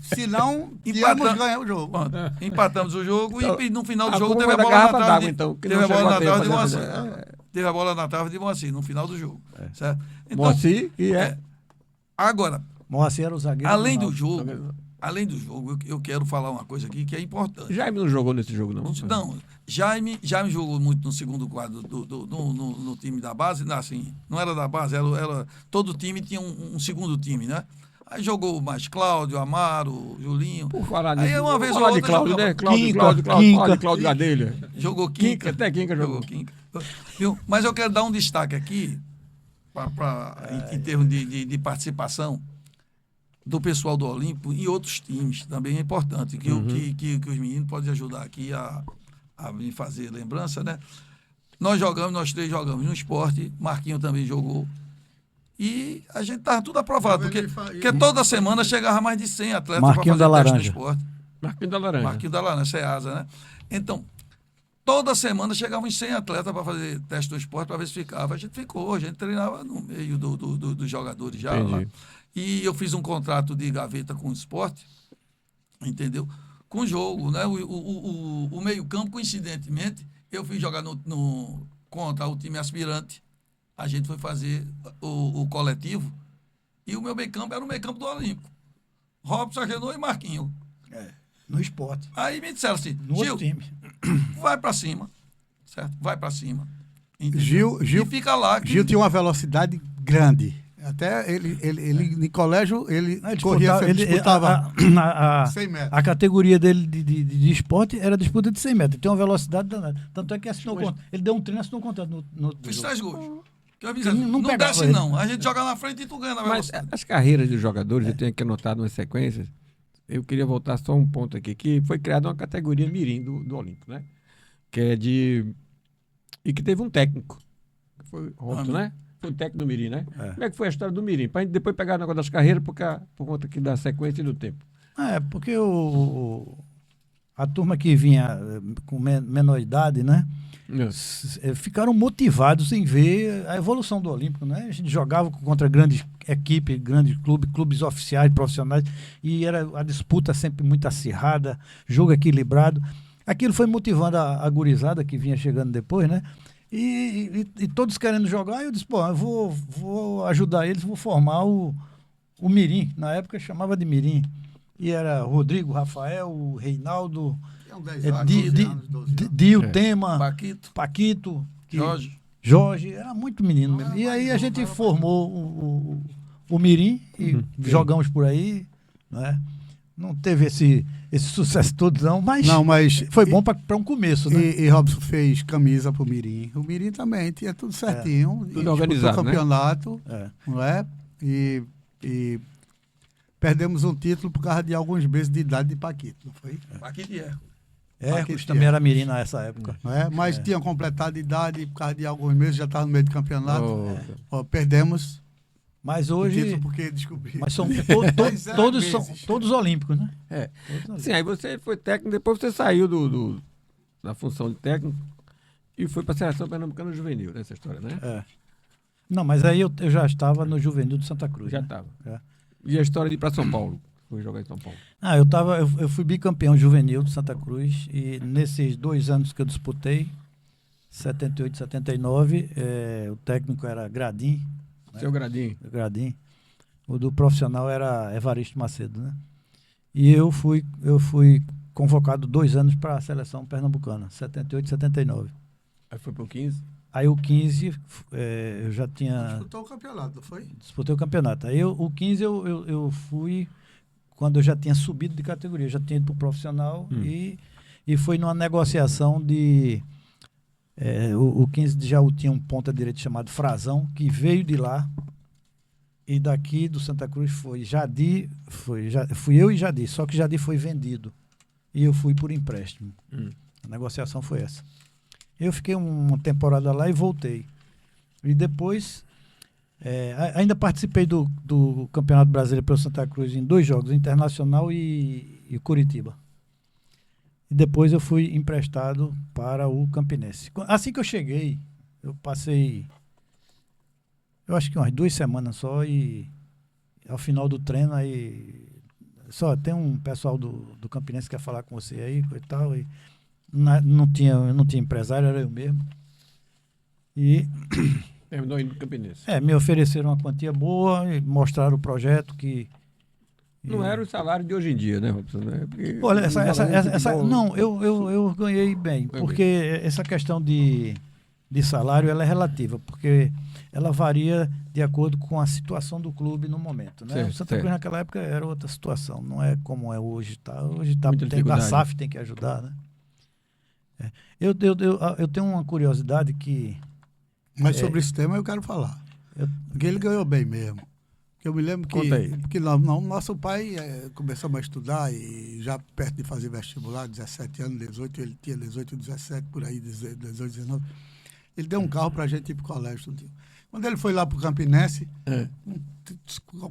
Se não, íamos ganhar o jogo. Pronto, empatamos o jogo e no final do Ah, jogo como teve a foi da bola na garrafa trave. d'água, então, que Teve não a bola chegou na a tempo trave de pra Moacir. fazer. Teve a bola na trave de Moacir no final do jogo. Certo? Então, Moacir e agora, Moacir era o zagueiro. além do Náutico. jogo, eu quero falar uma coisa aqui que é importante. Jaime não jogou nesse jogo, não? Não, Jaime jogou muito no segundo quadro no time da base, não, assim, não era da base, todo time tinha um segundo time, né? Aí jogou mais Cláudio, Amaro, Julinho. Por falar Aí nisso, uma vez ou falar de outra Cláudio, jogava. né? Cláudio, Quinca. fala de Cláudio Gadelha. Jogou Quinca, até Quinca jogou. Quinca. Viu? Mas eu quero dar um destaque aqui, em termos de participação do pessoal do Olímpico e outros times, também é importante, que os meninos podem ajudar aqui a me fazer lembrança, né? Nós três jogamos no Esporte, Marquinho também jogou. E a gente estava tudo aprovado, porque toda semana chegava mais de 100 atletas para Marquinho fazer da teste no Laranja. Esporte. Marquinhos da Laranja. Marquinho da Laranja, Ceasa, né? Então, toda semana chegavam uns 100 atletas para fazer teste do Esporte para ver se ficava. A gente ficou, a gente treinava no meio dos jogadores já. Entendi. Lá. E eu fiz um contrato de gaveta com o Esporte, entendeu? Com o jogo, né? O meio-campo, coincidentemente, eu fui jogar contra o time aspirante. A gente foi fazer o coletivo e o meu meio-campo era o meio-campo do Olímpico. Robson, Renault e Marquinho. No Esporte. Aí me disseram assim, No outro Gil, time. vai pra cima, certo? Vai pra cima. Entendeu? Gil E fica lá. Gil tinha uma velocidade grande. Até ele em colégio, ele Ele corria, disputava a 100 metros. a categoria dele de esporte era disputa de 100 metros. Tem uma velocidade danada. Tanto é que assinou ele deu um treino e assinou um contrato no Fiz 3 gols. Que eu me Não disse, não pegava desce ele. não. A gente joga na frente e tu ganha na Mas velocidade. as carreiras dos jogadores, eu tenho aqui anotado umas sequências. Eu queria voltar só um ponto aqui, que foi criada uma categoria mirim do Olímpico, né? Que é e que teve um técnico. Que foi Roto, né? Foi o técnico do mirim, né? Como é que foi a história do mirim? Pra gente depois pegar o negócio das carreiras, por conta aqui da sequência e do tempo. Porque a turma que vinha com menor idade, né? Ficaram motivados em ver a evolução do Olímpico, né? A gente jogava contra grandes equipes, grandes clubes oficiais, profissionais, e era a disputa sempre muito acirrada, jogo equilibrado. Aquilo foi motivando a gurizada que vinha chegando depois, né? E todos querendo jogar, eu disse, pô, eu vou ajudar eles, vou formar o Mirim. Na época chamava de Mirim. E era Rodrigo, Rafael, Reinaldo, Tinha uns 10 anos, 12 anos, 12 anos. Dio, Tema, Paquito, Jorge, era muito menino mesmo. E aí a gente formou o Mirim e jogamos por aí, né? Não teve esse sucesso todo, mas foi bom para um começo, né? E Robson fez camisa pro Mirim. O Mirim também tinha tudo certinho. Tudo organizado, o campeonato, não é? E perdemos um título por causa de alguns meses de idade de Paquito, não foi? Paquito Hércules também era Mirim nessa época. Não é? Mas tinha completado idade por causa de alguns meses, já estava no meio do campeonato. Perdemos. Mas hoje. Porque descobri. Mas são todos olímpicos, né? Sim, aí você foi técnico, depois você saiu da função de técnico e foi para a seleção pernambucana juvenil, nessa história, né? Não, mas aí eu já estava no Juvenil de Santa Cruz. Já estava. E a história de ir para São Paulo? Foi jogar em São Paulo? Eu fui bicampeão juvenil de Santa Cruz e nesses 2 anos que eu disputei, 78 e 79, o técnico era Gradim. Seu Gradim. Gradim. O do profissional era Evaristo Macedo, né? E eu fui convocado 2 anos para a seleção pernambucana, 78 e 79. Aí foi pro 15? Aí o 15 eu já tinha... Disputou o campeonato, não foi? Disputei o campeonato. Aí o 15 eu fui quando eu já tinha subido de categoria, já tinha ido para o profissional e foi numa negociação de... o 15 de Jaú tinha um ponta-direita chamado Frazão, que veio de lá, e daqui do Santa Cruz foi Jadi, fui eu e Jadi, só que Jadi foi vendido, e eu fui por empréstimo. A negociação foi essa. Eu fiquei uma temporada lá e voltei. E depois, ainda participei do Campeonato Brasileiro pelo Santa Cruz em 2 jogos, Internacional e Curitiba. E depois eu fui emprestado para o Campinense. Assim que eu cheguei, eu passei, eu acho que umas 2 semanas só, e ao final do treino, aí só tem um pessoal do Campinense que quer falar com você aí e tal, e não tinha empresário, era eu mesmo. E terminou indo no Campinense. Me ofereceram uma quantia boa e mostraram o projeto que... Não era o salário de hoje em dia, né, Robson? Olha, não, eu ganhei bem, porque essa questão de salário ela é relativa, porque ela varia de acordo com a situação do clube no momento, né? Certo, o Santa Cruz naquela época era outra situação, não é como é hoje, tá? Hoje a SAF tem que ajudar, né? Eu tenho uma curiosidade que... Mas sobre esse tema eu quero falar. Porque ele ganhou bem mesmo. Eu me lembro que nosso pai começamos a estudar e já perto de fazer vestibular, 17 anos, 18, ele tinha 18, 17, por aí, 18, 19. Ele deu um carro para a gente ir para o colégio. Quando ele foi lá para o Campinense,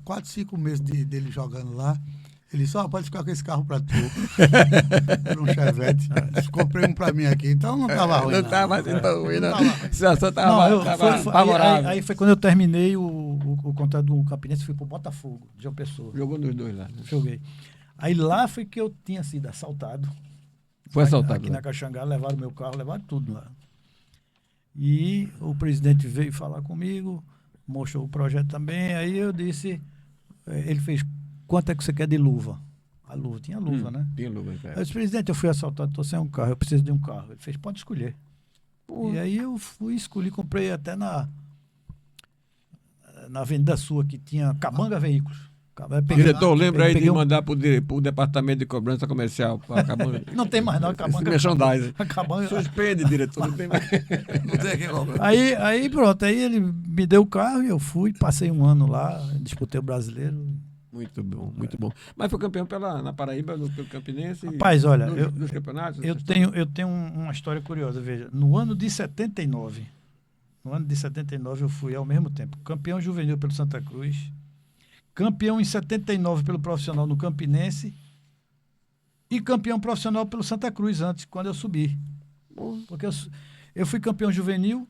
4, 5 meses dele jogando lá, ele disse, pode ficar com esse carro para tu. Por um Chevette. Comprei um para mim aqui, então não estava ruim. Não estava ruim, não. A situação estava favorável. Aí foi quando eu terminei o contrato do Campinense, fui pro Botafogo, de João Pessoa. Jogou nos 2 lá. Né? Joguei. Aí lá foi que eu tinha sido assaltado. Foi assaltado? Aqui na Caxangá, levaram meu carro, levaram tudo lá. E o presidente veio falar comigo, mostrou o projeto também, aí eu disse, ele fez, quanto é que você quer de luva? A luva, tinha luva, né? Tinha luva, cara. Eu disse, presidente, eu fui assaltado, estou sem um carro, eu preciso de um carro. Ele fez, pode escolher. E aí eu fui escolher, comprei até na Avenida Sua, que tinha Cabanga Veículos. Diretor, lembra aí de mandar para o departamento de cobrança comercial. Não tem mais, não. Acabando. Suspende, diretor. Não tem mais. Não tem quem cobrar. Aí pronto, aí ele me deu o carro e eu fui, passei um ano lá, disputei o brasileiro. Muito bom, muito bom. Mas foi campeão na Paraíba, pelo Campinense? Rapaz, olha, nos campeonatos? Eu tenho uma história curiosa, veja. No ano de 79, eu fui ao mesmo tempo campeão juvenil pelo Santa Cruz, campeão em 79 pelo profissional no Campinense e campeão profissional pelo Santa Cruz antes, quando eu subi. Porque eu fui campeão juvenil,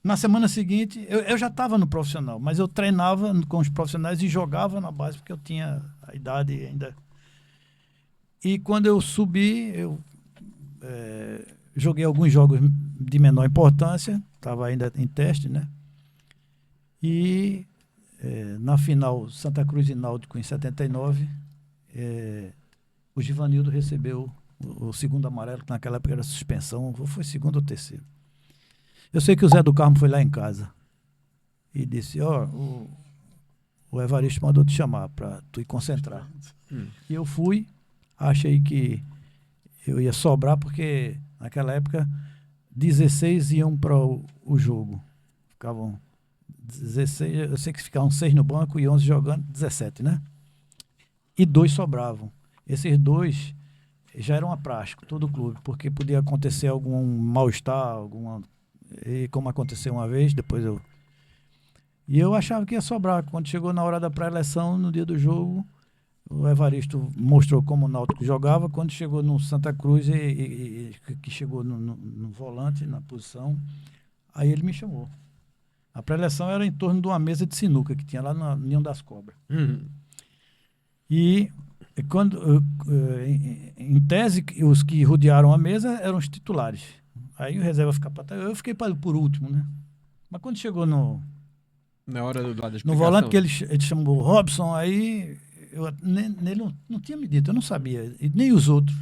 na semana seguinte, eu já estava no profissional, mas eu treinava com os profissionais e jogava na base, porque eu tinha a idade ainda. E quando eu subi, eu joguei alguns jogos de menor importância, estava ainda em teste, né? E na final, Santa Cruz e Náutico, em 79, o Givanildo recebeu o segundo amarelo, que naquela época era suspensão, foi segundo ou terceiro. Eu sei que o Zé do Carmo foi lá em casa e disse, o Evaristo mandou te chamar para tu ir concentrar. E eu fui, achei que eu ia sobrar, porque naquela época 16 iam para o jogo. Ficavam 16, eu sei que ficavam 6 no banco e 11 jogando, 17, né? E 2 sobravam. Esses 2 já eram a prática, todo o clube, porque podia acontecer algum mal-estar, e como aconteceu uma vez, depois eu... E eu achava que ia sobrar. Quando chegou na hora da pré-eleção, no dia do jogo, o Evaristo mostrou como o Náutico jogava. Quando chegou no Santa Cruz, que chegou no volante, na posição, aí ele me chamou. A pré-eleção era em torno de uma mesa de sinuca que tinha lá na Ninho das Cobras. E quando, em tese, os que rodearam a mesa eram os titulares. Aí o reserva ficava para trás. Eu fiquei por último, né? Mas quando chegou Na hora da explicação. no volante, que ele chamou Robson, aí nele não tinha me dito, eu não sabia, e nem os outros.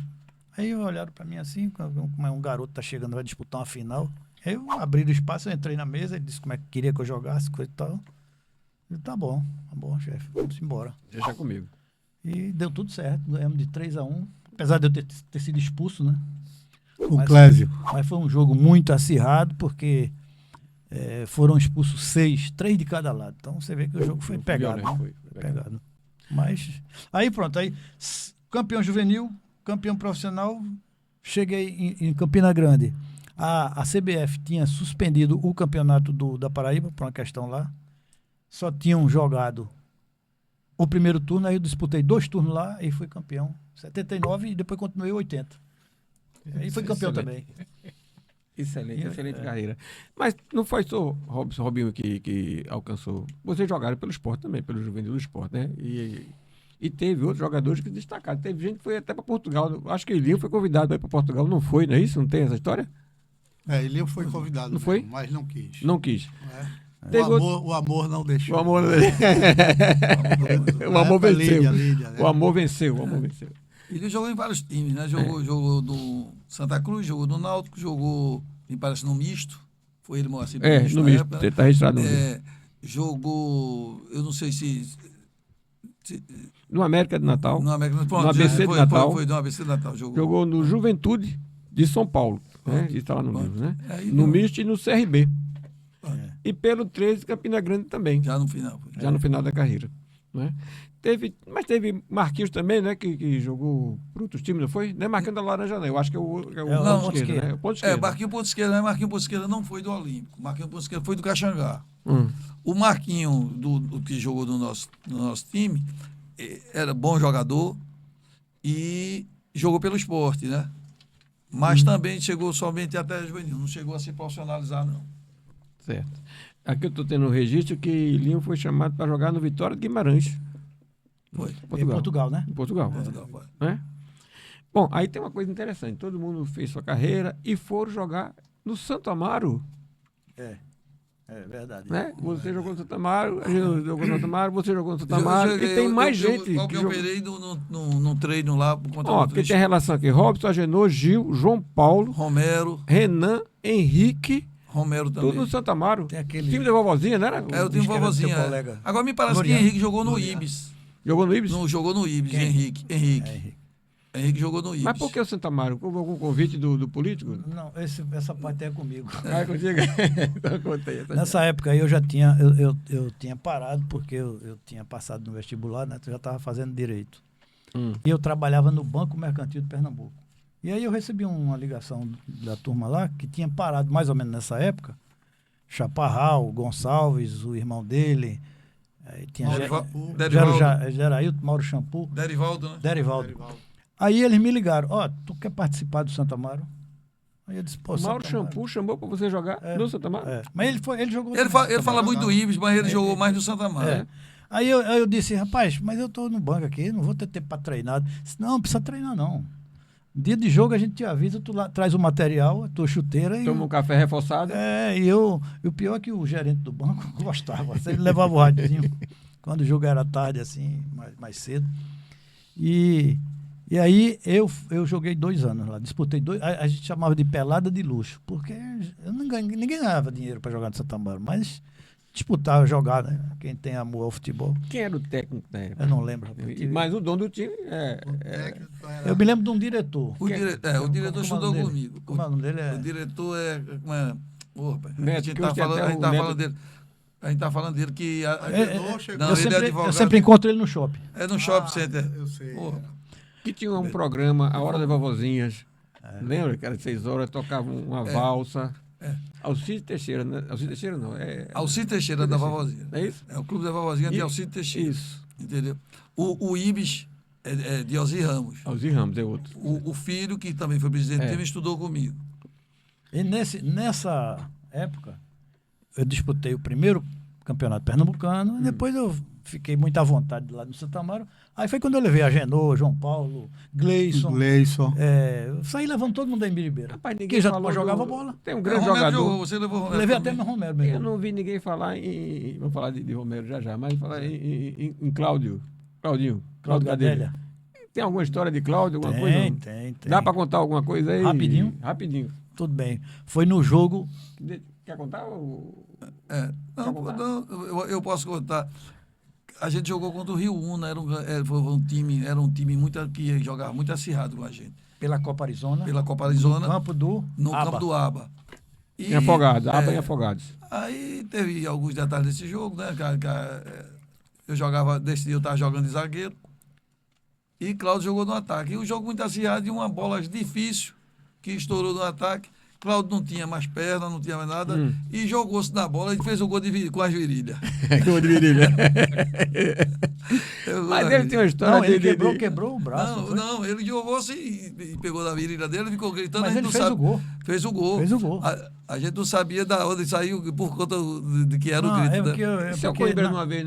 Aí olharam para mim assim, como um garoto tá chegando, vai disputar uma final. Aí eu abri o espaço, eu entrei na mesa, ele disse como é que queria que eu jogasse, coisa e tal. Eu disse, tá bom, chefe, vamos embora. Deixa comigo. E deu tudo certo, ganhamos de 3-1, apesar de eu ter sido expulso, né? O Clésio. Mas foi um jogo muito acirrado, porque foram expulsos 6, 3 de cada lado. Então você vê que o jogo foi pegado. Violento, Né? foi Pegado. Mas aí pronto, aí campeão juvenil, campeão profissional, cheguei em Campina Grande. A CBF tinha suspendido o campeonato da Paraíba por uma questão lá. Só tinham jogado o primeiro turno, aí eu disputei 2 turnos lá e fui campeão. 79 e depois continuei 80. Aí fui campeão também. Excelente carreira. Mas não foi só Robinho que alcançou. Vocês jogaram pelo esporte também, pelo Juvenil do Esporte, né? E teve outros jogadores que destacaram. Teve gente que foi até para Portugal. Acho que Elinho foi convidado para ir para Portugal. Não foi, não é isso? Não tem essa história? Elinho foi convidado, não foi? Mas não quis. Não quis. O amor não deixou. O amor venceu. Lídia, né? O amor venceu. Ele jogou em vários times, né? Jogou do Santa Cruz, jogou do Náutico, jogou, me parece, no misto. Foi ele, Moacir, no misto. Época, Ele está registrado no misto. Jogou, eu não sei se No América de Natal. no América, pronto, No ABC de Natal. Foi no ABC de Natal. Jogou no Juventude de São Paulo. Né? E está lá no livro, né? No não. misto e no CRB. E pelo 13, Campina Grande também. Já no final. Já no final da carreira. Né? Mas teve Marquinhos também, né? Que jogou para outros times, não foi? Não é Marquinhos da Laranja, não. Eu acho que é o ponto esquerda. Né? O ponto esquerda. Marquinhos ponto esquerda, mas Marquinhos ponto esquerda não foi do Olímpico. Marquinhos ponto esquerda foi do Caxangá. O Marquinhos, do que jogou no nosso time, era bom jogador e jogou pelo esporte, né? Mas também chegou somente até a juvenil, não chegou a se profissionalizar, não. Certo. Aqui eu estou tendo um registro que Linho foi chamado para jogar no Vitória de Guimarães. Foi. Em Portugal, né? Em Portugal. Foi. Né? Bom, aí tem uma coisa interessante. Todo mundo fez sua carreira e foram jogar no Santo Amaro. É verdade. Né? Você jogou no Santo Amaro, a gente jogou no Santo Amaro, você jogou no Santo Amaro. E tem mais gente. Eu operei no treino lá. Porque tem a relação aqui. Robson, Agenor, Gil, João Paulo, Romero, Renan, Henrique. Romero também. Tudo no Santo Amaro. Tem aquele time da vovozinha, né? Eu tenho vovozinha. Agora me parece que Henrique jogou no Ibis. Jogou no Ibis? Não, jogou no Ibis, Henrique. Henrique jogou no Ibis. Mas por que o Santo Amaro? Houve algum convite do político? Não, essa parte é comigo. É contigo? Então contei. Nessa época aí eu já tinha, eu tinha parado, porque eu tinha passado no vestibular, né? Eu já estava fazendo direito. E eu trabalhava no Banco Mercantil de Pernambuco. E aí eu recebi uma ligação da turma lá, que tinha parado mais ou menos nessa época. Chaparral, Gonçalves, o irmão dele. Aí tinha Gerailton, Mauro Shampoo. Derivaldo, né? Derivaldo. Aí eles me ligaram, tu quer participar do Santo Amaro? Aí eu disse, Mauro Shampoo chamou para você jogar no Santo Amaro? Mas ele jogou... Ele fala muito do Ibis, mas ele jogou mais no Santo Amaro. Aí eu disse, rapaz, mas eu estou no banco aqui, não vou ter tempo para treinar. Disse, não precisa treinar não. Dia de jogo a gente te avisa, tu lá, traz o material, a tua chuteira e... Toma um café reforçado. E o pior é que o gerente do banco gostava. Ele levava o radinho quando o jogo era tarde, assim, mais cedo. E aí eu joguei 2 anos lá, disputei 2, a gente chamava de pelada de luxo, porque eu ninguém ganhava dinheiro para jogar no Santo Amaro, mas disputava, jogar, né? Quem tem amor ao futebol. Quem era o técnico da época? Eu não lembro. Rapaz. Mas o dono do time Eu me lembro de um diretor. O diretor estudou comigo. Como é o nome dele? O diretor é. A Neto, gente que tá hoje tem falando, até a gente o tá Neto. falando dele. A gente tá falando dele que. Não, eu, ele é advogado. sempre encontro ele no shopping. É no shopping center. Eu sei. Porra. que tinha um programa, A Hora das Vovozinhas. Lembra que era 6 horas, tocava uma valsa. Alcide Teixeira, né? Alcide Teixeira não. Alcide Teixeira da Vovozinha. É isso? É o Clube da Vovozinha de Alcide Teixeira. Isso. Entendeu? O Ibis é de Alzir Ramos. Alzir Ramos é outro. O filho, que também foi presidente do time, estudou comigo. E nessa época, eu disputei o primeiro campeonato pernambucano, e depois eu fiquei muito à vontade lá no Santo Amaro. Aí foi quando eu levei a Genô, João Paulo, Gleison. Eu saí levando todo mundo da Embiribeira. Rapaz, Porque já jogava bola. Tem um grande Romero jogador. jogou, você levou o Romero. Levei também. até meu Romero Eu mesmo. não vi ninguém falar em. Vamos falar de Romero já, mas falar em Cláudio. Claudinho. Cláudio Gadelha. Tem alguma história de Cláudio, alguma coisa? Não? Tem. Dá pra contar alguma coisa aí? Rapidinho? Rapidinho. Tudo bem. Foi no jogo. Quer contar? Eu posso contar. A gente jogou contra o Rio Una, era um time muito, que jogava muito acirrado com a gente. Pela Copa Arizona. Pela Copa Arizona. No campo do Aba. E, Em Afogados, Aba em Afogados. Aí teve alguns detalhes desse jogo, né? Eu jogava, desse dia eu estava jogando de zagueiro. E Cláudio jogou no ataque. E o jogo muito acirrado, e uma bola difícil que estourou no ataque. Cláudio não tinha mais perna, não tinha mais nada. E jogou-se na bola e fez o gol com as virilhas. Gol de virilha. Mas ele tem uma história Não, ele quebrou o braço. Não, ele jogou-se e pegou na virilha dele, ficou gritando. Mas a gente ele não fez sabe. o gol. Fez o gol. Fez o gol. A gente não sabia da onde saiu por conta de que era o grito. Seu Coimbra uma vez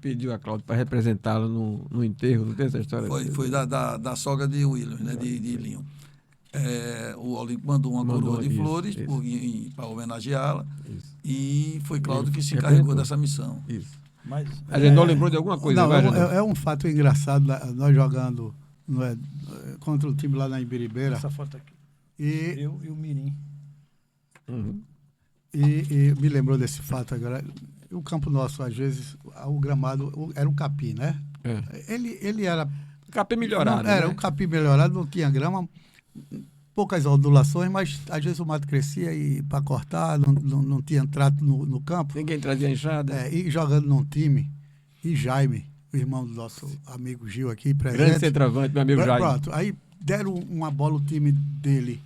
pediu a Cláudio para representá-lo no enterro, não tem essa história? Foi da sogra de Williams, né, de Linho. O Olímpico mandou uma coroa de flores para homenageá-la. E foi Cláudio que se encarregou dessa missão. Isso. Mas, a gente não lembrou de alguma coisa? Não, é um fato engraçado, nós jogando contra o time lá na Ibiribeira. Essa foto aqui. Eu e o Mirim. E me lembrou desse fato agora. O campo nosso, às vezes, o gramado era um capim, né? Ele era... Capim melhorado. Era um capim melhorado, não tinha grama, poucas ondulações, mas às vezes o mato crescia e para cortar, não tinha trato no campo. Ninguém trazia enxada. E jogando num time, e Jaime, o irmão do nosso amigo Gil aqui, presente. Grande centroavante, meu amigo Jaime. Pronto, aí deram uma bola, o time dele,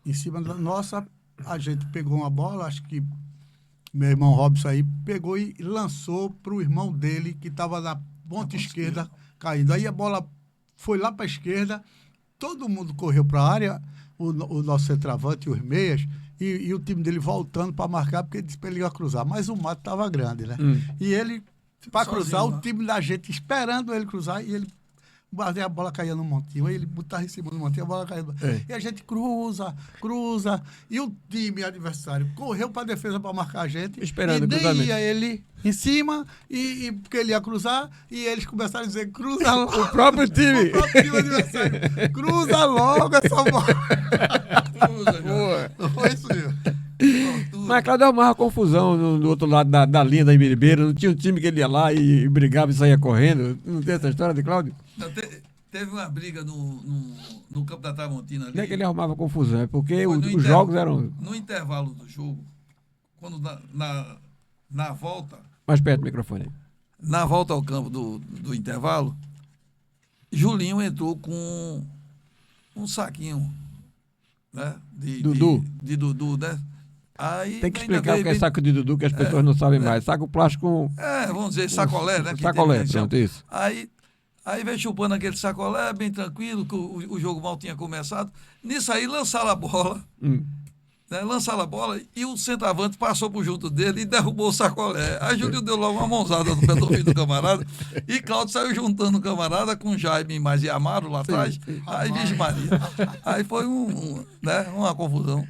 em cima da nossa, a gente pegou uma bola, acho que meu irmão Robson aí pegou e lançou para o irmão dele, que estava na ponta esquerda, caindo. Aí a bola foi lá para a esquerda, todo mundo correu para a área, o nosso centroavante, os meias, e o time dele voltando para marcar, porque ele disse para ele ia cruzar. Mas o mato estava grande, né? E ele, para cruzar, o time da gente esperando ele cruzar, e ele... A bola caía no montinho, aí ele botava em cima do montinho, a bola caía. E a gente cruza, e o time adversário correu para a defesa para marcar a gente. Esperando e o cruzamento. ia ele em cima, e porque ele ia cruzar, e eles começaram a dizer, cruza logo. O próprio time. O próprio time adversário. Cruza logo essa bola. Cruza, Foi isso mesmo. Mas Cláudio arrumava confusão do outro lado da linha da Embiribeira. Não tinha um time que ele ia lá e brigava e saía correndo. Não tem essa história de Cláudio? Não, teve uma briga no campo da Tramontina ali. Não é que ele arrumava confusão, é porque Foi os jogos eram... No intervalo do jogo, quando na volta... Mais perto do microfone aí. Na volta ao campo do intervalo, Julinho entrou com um saquinho, né? Dudu. De Dudu, né? Aí Tem que explicar o que é saco de Dudu, que as pessoas não sabem mais. Saco plástico com... vamos dizer, sacolé, né? Sacolé, pronto, isso. Aí veio chupando aquele sacolé, bem tranquilo, que o jogo mal tinha começado. Nisso aí lançaram a bola né, lançaram a bola e o centroavante passou por junto dele e derrubou o sacolé. Aí Juninho deu logo uma mãozada no pé do ouvido do camarada e Cláudio saiu juntando o camarada com Jaime mais e Amaro lá atrás. Aí, Vixe Maria. Aí foi né, uma confusão.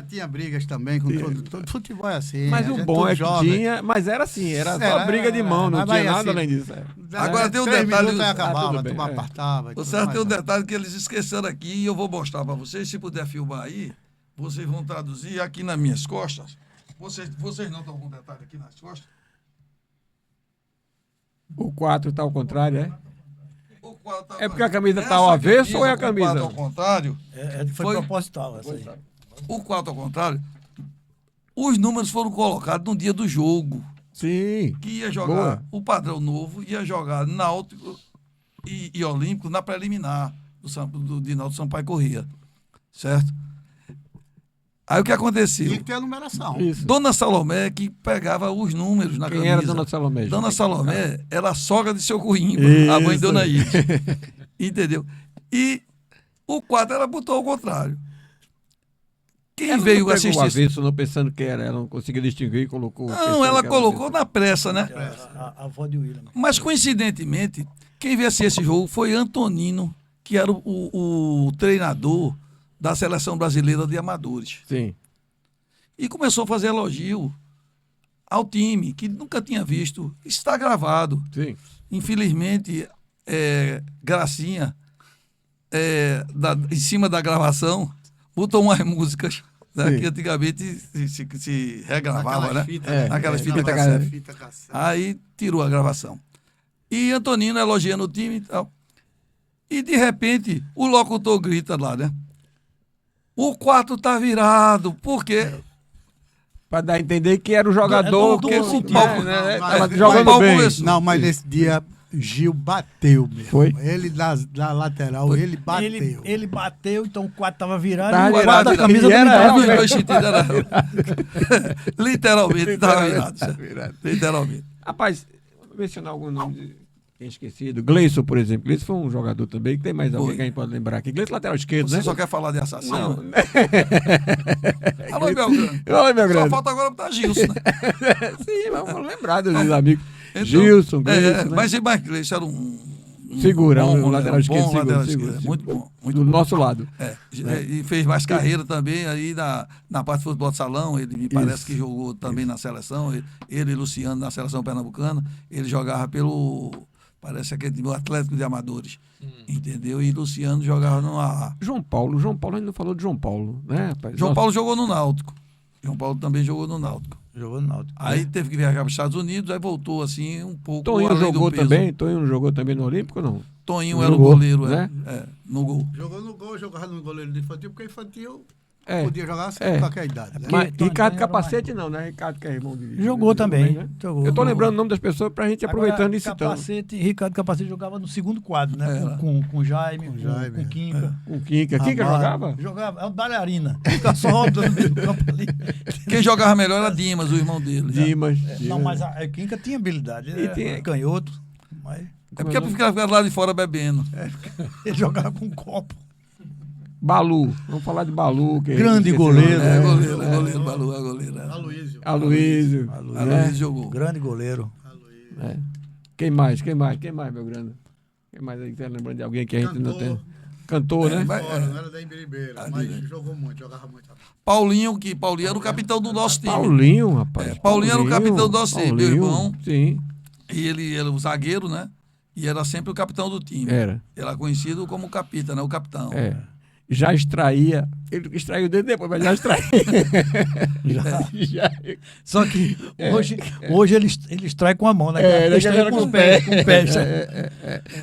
Tinha brigas também com todo futebol é assim. Mas a o gente bom todo é que jovem. tinha, mas era assim, era só Era, briga de mão, não mas tinha vai nada assim, além disso. Agora tem um 3 detalhe. minutos aí acabava, tudo bem, turma é. apartava. e O tudo certo mais, tem um né? detalhe que eles esqueceram aqui e eu vou mostrar para vocês. Se puder filmar aí, vocês vão traduzir aqui nas minhas costas. Vocês não estão com detalhe aqui nas costas? O 4 tá ao contrário, é? O quadro tá- É porque a camisa tá Essa ao avesso ou é a com o quadro camisa? ao contrário. Foi Foi- proposital essa aí. O 4 ao contrário. Os números foram colocados no dia do jogo. Sim. Que ia jogar Boa. o padrão novo, ia jogar Náutico e Olímpico na preliminar de Náutico Sampaio Corrêa. Certo? Aí o que aconteceu? Tinha que ter a numeração. Isso. Dona Salomé que pegava os números na Quem camisa. era Dona Salomé? Dona Salomé era a sogra de seu Coimbra, a mãe de Isso. Dona Ides. Entendeu? E o 4 ela botou ao contrário. Quem Ela veio não pegou assistir... o avesso não pensando que era, ela não conseguia distinguir e colocou. Não, pensando ela que era colocou avesso. na pressa, né? A avó de William. Mas, coincidentemente, quem veio assistir esse jogo foi Antonino, que era o treinador da Seleção Brasileira de Amadores. Sim. E começou a fazer elogio ao time, que nunca tinha visto. Está gravado. Sim. Infelizmente, Gracinha, em cima da gravação, botou umas músicas, né, Sim. que antigamente se regravava, né? É, Naquelas fitas fita cassete. cassete. Fita cassete. Aí tirou a gravação. E Antonino elogiando o time e tal. E, de repente, o locutor grita lá, né? O 4 tá virado. Por quê? Pra dar a entender que era o jogador do que sentido. tava Mas- jogando mas- bem. mas- Não, mas nesse dia Gil bateu mesmo. Foi? Ele da lateral, ele bateu. Ele bateu, então o 4 tava virado Tava e o 4 virado, da camisa e era não tava ela, Nos dois sentidos era... Literalmente tava virado. Tá virado. Literalmente. Rapaz, vou mencionar algum nome de quem esquecido. Gleison, por exemplo. Gleison foi um jogador também, que tem mais alguém Foi. que a gente pode lembrar aqui. Gleison lateral esquerdo, Você né? só quer falar de assassino? Não. Alô, Belgrano. Olha, meu Só grande. falta agora botar Gilson, né? Sim, mas vamos lembrar dos amigos. Então, Gilson, Gleison, né? Mas Gleison era um Figura, bom um goleiro, lateral esquerdo, bom seguro, lateral seguro, esquerdo. seguro. Muito bom. Muito Do bom. nosso lado. E fez mais carreira também aí na parte de futebol de salão. Ele me parece Isso. que jogou também na seleção. Ele e Luciano na seleção pernambucana. Ele jogava parece aquele time, o Atlético de Amadores. Entendeu? E Luciano jogava no AA. João Paulo, a gente não falou de João Paulo, né, rapaz? João Nossa, Paulo jogou no Náutico. João Paulo também jogou no Náutico. Jogou no Náutico. Aí teve que viajar para os Estados Unidos, aí voltou assim um pouco. Toninho além do jogou peso. também? Toninho não jogou também no Olímpico, não? Toninho era o Jogou, goleiro, né? no gol. Jogou no gol, jogava no goleiro do infantil, porque infantil É. podia jogar sem É. qualquer idade. Né? Mas Toninho Ricardo era Capacete não, né? Ricardo que é irmão de... Jogou também. né? Jogou. Eu tô lembrando o nome das pessoas pra gente ir aproveitando e citando. Ricardo Capacete jogava no segundo quadro, né? Era. Com Jaime, com Jaime, com Quinca. Com Quinca. Quinca Amaro. jogava? Jogava, é um bailarina. Fica só rodando no meio do campo ali. Quem jogava melhor era Dimas, o irmão dele. Dimas. Não, mas a Quinca tinha habilidade. Ele E era tinha- canhoto, mas É porque ficava lá de fora bebendo. ele jogava com um copo. Balu. Vamos falar de Balu. Que Grande esqueci o goleiro, nome, É, né? goleiro, Balu é goleiro. Aloysio. Aloysio. né? Aloysio jogou. Grande goleiro. É. Quem mais, meu grande? Quem mais aí que tá lembrando de alguém que a gente não tem? Cantor, né? mas- Fora, não era da Imbiribeira, mas jogou muito, jogava muito. Paulinho era o capitão do nosso time. Paulinho, rapaz. Paulinho era o capitão do nosso time, meu irmão. Sim, E ele era o zagueiro, né? E era sempre o capitão do time. era. Era conhecido como capita, né? O capitão. É. Já extraía. Ele extraiu o dedo depois, mas já extraía. já. Só que hoje ele extrai com a mão, né? É, Ele extrai era com o pé. Com o pé.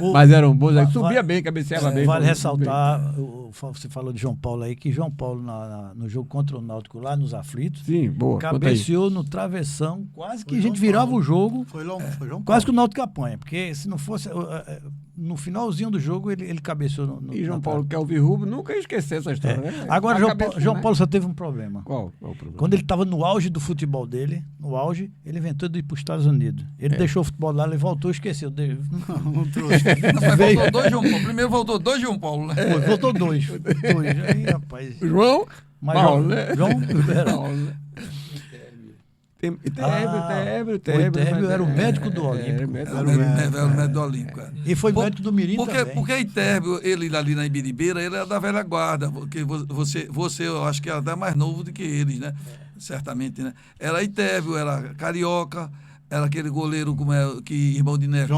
O- Mas era um bom zagueiro. Va- Subia bem, cabeceava bem. Vale bem. ressaltar, você falou de João Paulo aí, que João Paulo no jogo contra o Náutico lá nos aflitos, Sim, boa. Conta aí. cabeceou no travessão, quase que Foi a gente João virava Paulo. o jogo, Foi João Paulo. quase que o Náutico apanha, porque se não fosse, no finalzinho do jogo ele cabeceou no E João na Paulo, trave. que é o Virrubo, nunca ia esquecer essa história, né? Agora A João, cabeça, João né? Paulo só teve um problema. Qual o problema? Quando ele estava no auge do futebol dele, no auge, ele inventou de ir para os Estados Unidos. Ele deixou o futebol lá, ele voltou, esqueceu. Não trouxe. Mas voltou dois João Paulo. Primeiro voltou dois João Paulo, né? Voltou dois. Aí, rapaz. O João? Mas Paulo, né? João Ribeirão. Paulo, né? Tébio era o médico do Olímpico. Era o médico Era do o Olímpico. médico do Olímpico. E foi Por- médico do Mirim também. Porque Itérbio, ele ali na Ibiribeira, ele é da velha guarda, porque você eu acho que é até mais novo do que eles, né? Certamente, né? Era Itérbio, era carioca, era aquele goleiro que irmão de Neco,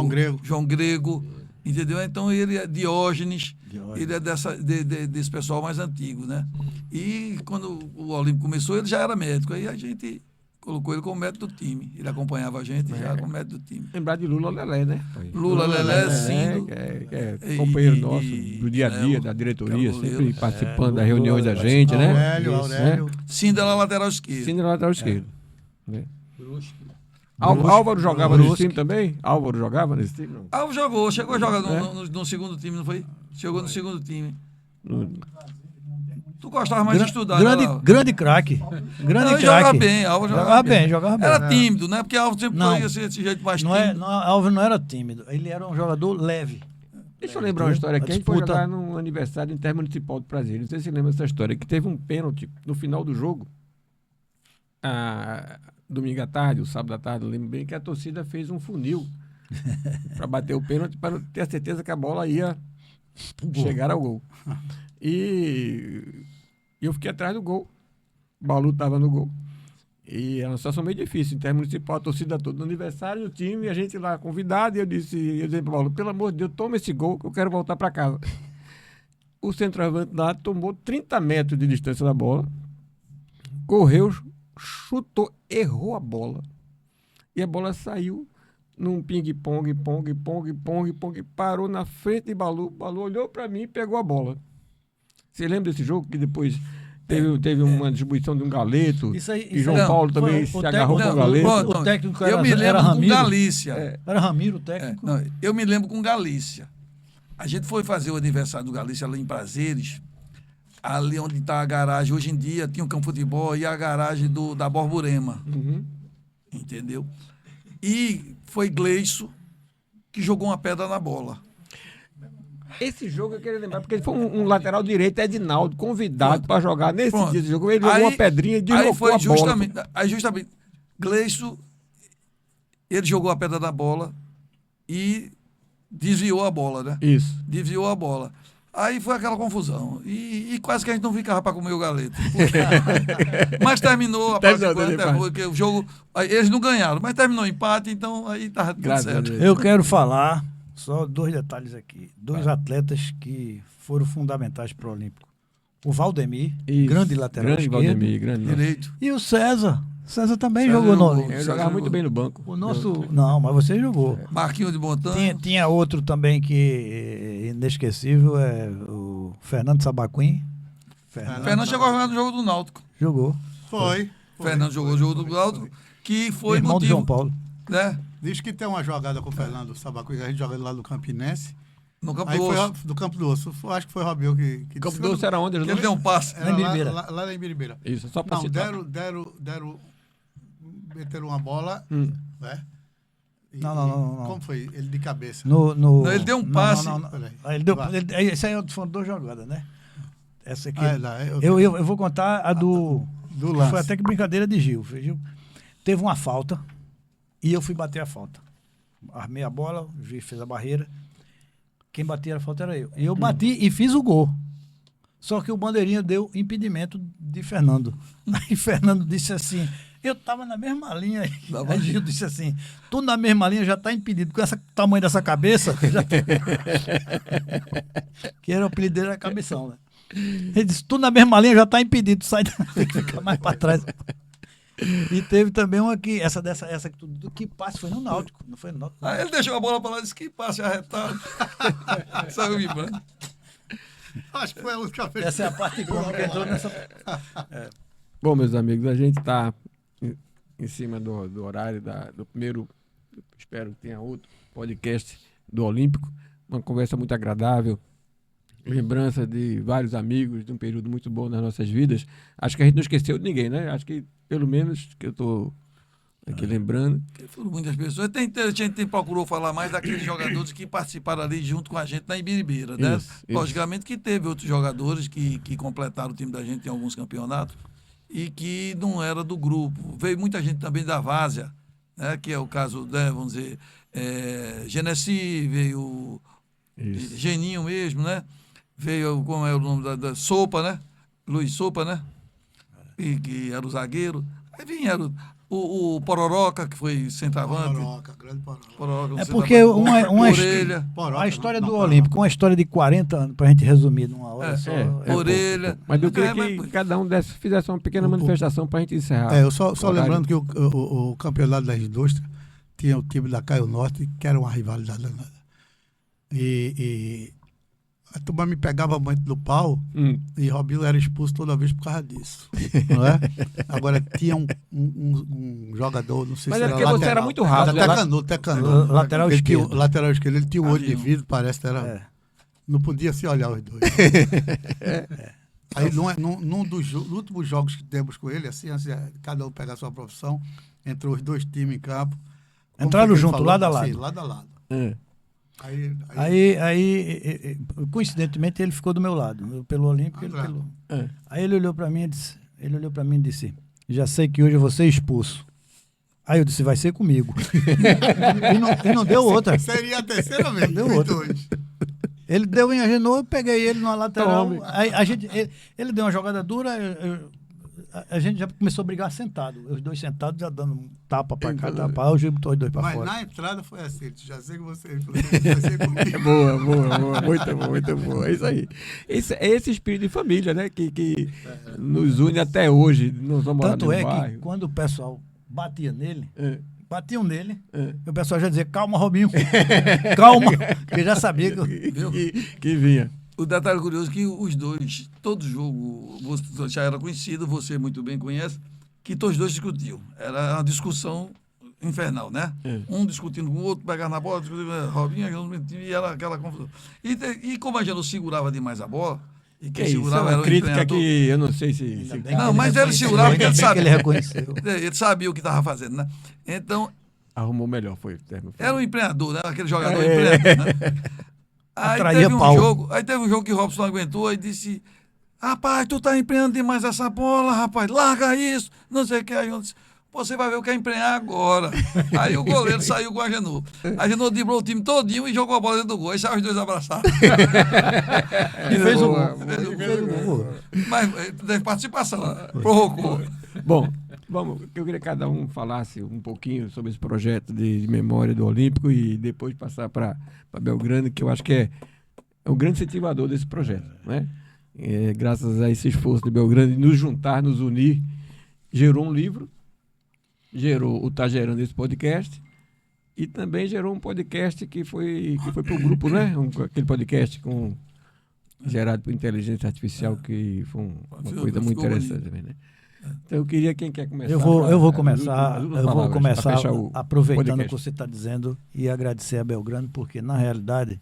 João Grego, entendeu? Então ele é Diógenes. Ele é desse pessoal mais antigo, né? E quando o Olímpico começou, ele já era médico, aí a gente colocou ele como médico do time. Ele acompanhava a gente já como médico do time. Lembrar de Lula Lelé, né? Lula Lelé, Cindo. Que é companheiro nosso do dia a dia, da diretoria, sempre participando das reuniões da gente, né? Aurélio. Cindo era lateral esquerdo. Cine lateral esquerdo. Né? Álvaro jogava nesse time também? Álvaro jogava nesse time? Não. Alvo jogou, chegou a jogar no segundo time, não foi? Chegou no segundo time. Tu gostava mais de estudar, né, Alvo? Grande craque. Grande Não, ele jogava craque. bem, Alvo Jogava bem, jogava bem. Era tímido, né? Porque Alvo sempre Não. foi esse jeito mais Não tímido. Alves não era tímido. Ele era um jogador leve. Deixa eu lembrar uma história aqui. A gente foi disputa- jogar num aniversário intermunicipal do Prazer. Não sei se você lembra dessa história. Que teve um pênalti no final do jogo. Domingo à tarde, ou sábado à tarde, eu lembro bem que a torcida fez um funil para bater o pênalti para ter a certeza que a bola ia chegar ao gol. E eu fiquei atrás do gol. O Balu estava no gol. E era uma situação meio difícil. Intermunicipal, a torcida toda no aniversário do time, e a gente lá convidado, e eu disse para o Balu, pelo amor de Deus, toma esse gol que eu quero voltar para casa. O centroavante lá tomou 30 metros de distância da bola, correu, chutou, errou a bola. E a bola saiu num ping-pong, parou na frente de Balu. Balu olhou para mim e pegou a bola. Você lembra desse jogo que depois teve uma distribuição de um galeto? E João não, Paulo também se agarrou com o galeto. O técnico Eu me era lembro com Ramiro. Galícia. Era Ramiro o técnico. Não, eu me lembro com Galícia. A gente foi fazer o aniversário do Galícia lá em Prazeres, ali onde está a garagem. Hoje em dia tinha o campo de futebol e a garagem da Borborema. Uhum. Entendeu? E foi Gleison que jogou uma pedra na bola. Esse jogo eu queria lembrar, porque ele foi um lateral direito, Edinaldo, convidado Pronto. para jogar nesse Pronto. dia de jogo. Ele jogou uma pedrinha e deslocou aí foi a bola. justamente Gleison, ele jogou a pedra na bola e desviou a bola, né? Isso. Desviou a bola. Aí foi aquela confusão. E quase que a gente não ficava para comer o galeto. Mas terminou a parte porque o jogo. Eles não ganharam, mas terminou o empate, então aí tá tudo Graças a certo. Deus. Eu quero falar só 2 detalhes aqui. 2 atletas que foram fundamentais para o Olímpico. O Valdemir, Isso. grande lateral Grande esquerdo. Valdemir, grande. Direito. E o César. César também César jogou no jogou. Olímpico. Eu jogava muito bem no banco. O nosso. Não, mas você jogou. Marquinhos de Montanha. Tinha outro também que é inesquecível, é o Fernando Sabaquim. Fernando chegou a jogar no jogo do Náutico. Jogou. Foi. Fernando jogou no jogo do Náutico, que foi Irmão de motivo, João Paulo. né? Diz que tem uma jogada com o Fernando Sabacuí, a gente jogando lá no Campinense. No campo Aí do foi Osso. do Campo do Osso. Acho que foi o Robinho que Campo disse. Doce era onde? Ele deu um passe. Era Na Ibiribeira. lá na Ibiribeira. Isso, só para Não, citar. meteram uma bola, né? E- Não. Como foi? Ele de cabeça. Não, ele deu um passe. Peraí. Ele deu, Vai. esse aí foram 2 jogadas, né? Essa aqui. Eu Eu vou contar a do. do lance. Foi até que brincadeira de Gil. Gil teve uma falta e eu fui bater a falta. Armei a bola, o juiz fez a barreira. Quem batia a falta era eu. E eu bati e fiz o gol. Só que o bandeirinha deu impedimento de Fernando. Aí Fernando disse assim: eu tava na mesma linha. Aí Gil disse assim: tu na mesma linha já tá impedido. Com esse tamanho dessa cabeça. Que era o apelido dele, era Cabeção, né? Ele disse: tu na mesma linha já tá impedido. Sai tem que ficar mais pra trás. E teve também uma que, essa que tudo, que passe foi no Náutico, não foi no Náutico. Aí ele deixou a bola pra lá e disse que passe arretado. Saiu vibrando. Acho que foi a única vez. Essa é a parte cômica que entrou nessa. Bom, meus amigos, a gente está em cima do horário do primeiro, espero que tenha outro podcast do Olímpico. Uma conversa muito agradável, lembrança de vários amigos, de um período muito bom nas nossas vidas. Acho que a gente não esqueceu de ninguém, né? Acho que, pelo menos, que eu estou Aqui lembrando. Foram muitas pessoas. A gente procurou falar mais daqueles jogadores que participaram ali junto com a gente na Ibiribeira, né? Isso. Logicamente que teve outros jogadores que completaram o time da gente em alguns campeonatos e que não era do grupo. Veio muita gente também da Várzea, né? Que é o caso, né, vamos dizer, Genesi, veio Isso. Geninho mesmo, né? Veio, como é o nome da Sopa, né? Luiz Sopa, né? E que era o zagueiro. Aí vieram o Pororoca, que foi centroavante. Grande Pororoca. Pororoca, É um porque centroavante. uma Orelha. a história do Olímpico, uma história de 40 anos, pra gente resumir numa hora É, só. Orelha. Mas eu queria É, que mas- cada um fizesse uma pequena manifestação para a gente encerrar. Eu só Horário. lembrando que o campeonato da indústria tinha o time da Caio Norte, que era uma rivalidade danada. E a turma me pegava muito no pau e Robinho era expulso toda vez por causa disso. Não é? Agora tinha um jogador, não sei Mas se é era porque você lateral. era muito rápido, Até né? Canuto, até Canuto. Lateral Ele tinha, esquerdo. lateral esquerdo, ele tinha um olho de Havia um. vidro, parece que era. É. Não podia se olhar os dois. Aí, num dos últimos jogos que temos com ele, assim, cada um pegar a sua profissão, entrou os dois times em campo. Como Entraram foi que ele junto, falou? lado a lado. Sim, lado a lado. É. Aí, coincidentemente, ele ficou do meu lado. Eu pelo Olímpico, ele Claro. pelo... É. Aí ele olhou pra mim e disse, já sei que hoje eu vou ser expulso. Aí eu disse, vai ser comigo. e não deu outra. Seria a terceira vez. Deu os outra. dois. Ele deu em agenou, eu peguei ele numa lateral. Tome. Aí ele deu uma jogada dura, a gente já começou a brigar sentado. Os dois sentados já dando um tapa pra cá, tapa pra lá, o juiz botou os dois pra Mas fora. na entrada foi assim, já sei que você vai ser comigo. Boa, muito boa. É isso aí. É esse espírito de família, né? Que nos une até hoje. Nós vamos morar Tanto no é bairro. que quando o pessoal batia nele, É. batiam nele, É. e o pessoal já dizia, calma, Robinho, calma, porque já sabia que eu... Que vinha. O detalhe curioso é que os dois, todo jogo, você já era conhecido, você muito bem conhece, que todos os dois discutiam. Era uma discussão infernal, né? É. Um discutindo com o outro, pegava na bola, discutindo, Robinho, e era aquela confusão. E como a gente não segurava demais a bola, e quem Isso é segurava era uma o crítica treinador. que eu não sei se... Ainda bem Não, que mas ele reconheceu, segurava ainda porque ele bem que sabia. ele reconheceu. Ele sabia o que estava fazendo, né? Então, Arrumou melhor, foi o termo. era um empreendedor, né? Aquele jogador É. empreendedor, né? Aí Atraía teve, pau. aí teve um jogo que o Robson não aguentou e disse: rapaz, tu tá empreendendo demais essa bola, rapaz, larga isso, não sei o que. Aí eu disse: você vai ver o que é empreender agora. Aí o goleiro saiu com a Agenor. A Agenor driblou o time todinho e jogou a bola dentro do gol. Aí saiu os dois abraçados. E fez o Boa, gol. boa. Fez o gol. Mas teve participação, provocou. Bom, vamos, eu queria que cada um falasse um pouquinho sobre esse projeto de memória do Olímpico e depois passar para Belgrano, que eu acho que é o grande incentivador desse projeto, né? Graças a esse esforço de Belgrano de nos juntar, nos unir, gerou um livro, está gerando esse podcast e também gerou um podcast que foi para o grupo, né? Aquele podcast gerado por inteligência artificial, que foi uma coisa muito interessante também, né? Então eu queria, quem quer começar? Eu vou as últimas palavras, começar pra fechar o aproveitando o podcast. que você está dizendo e agradecer a Belgrano, porque na realidade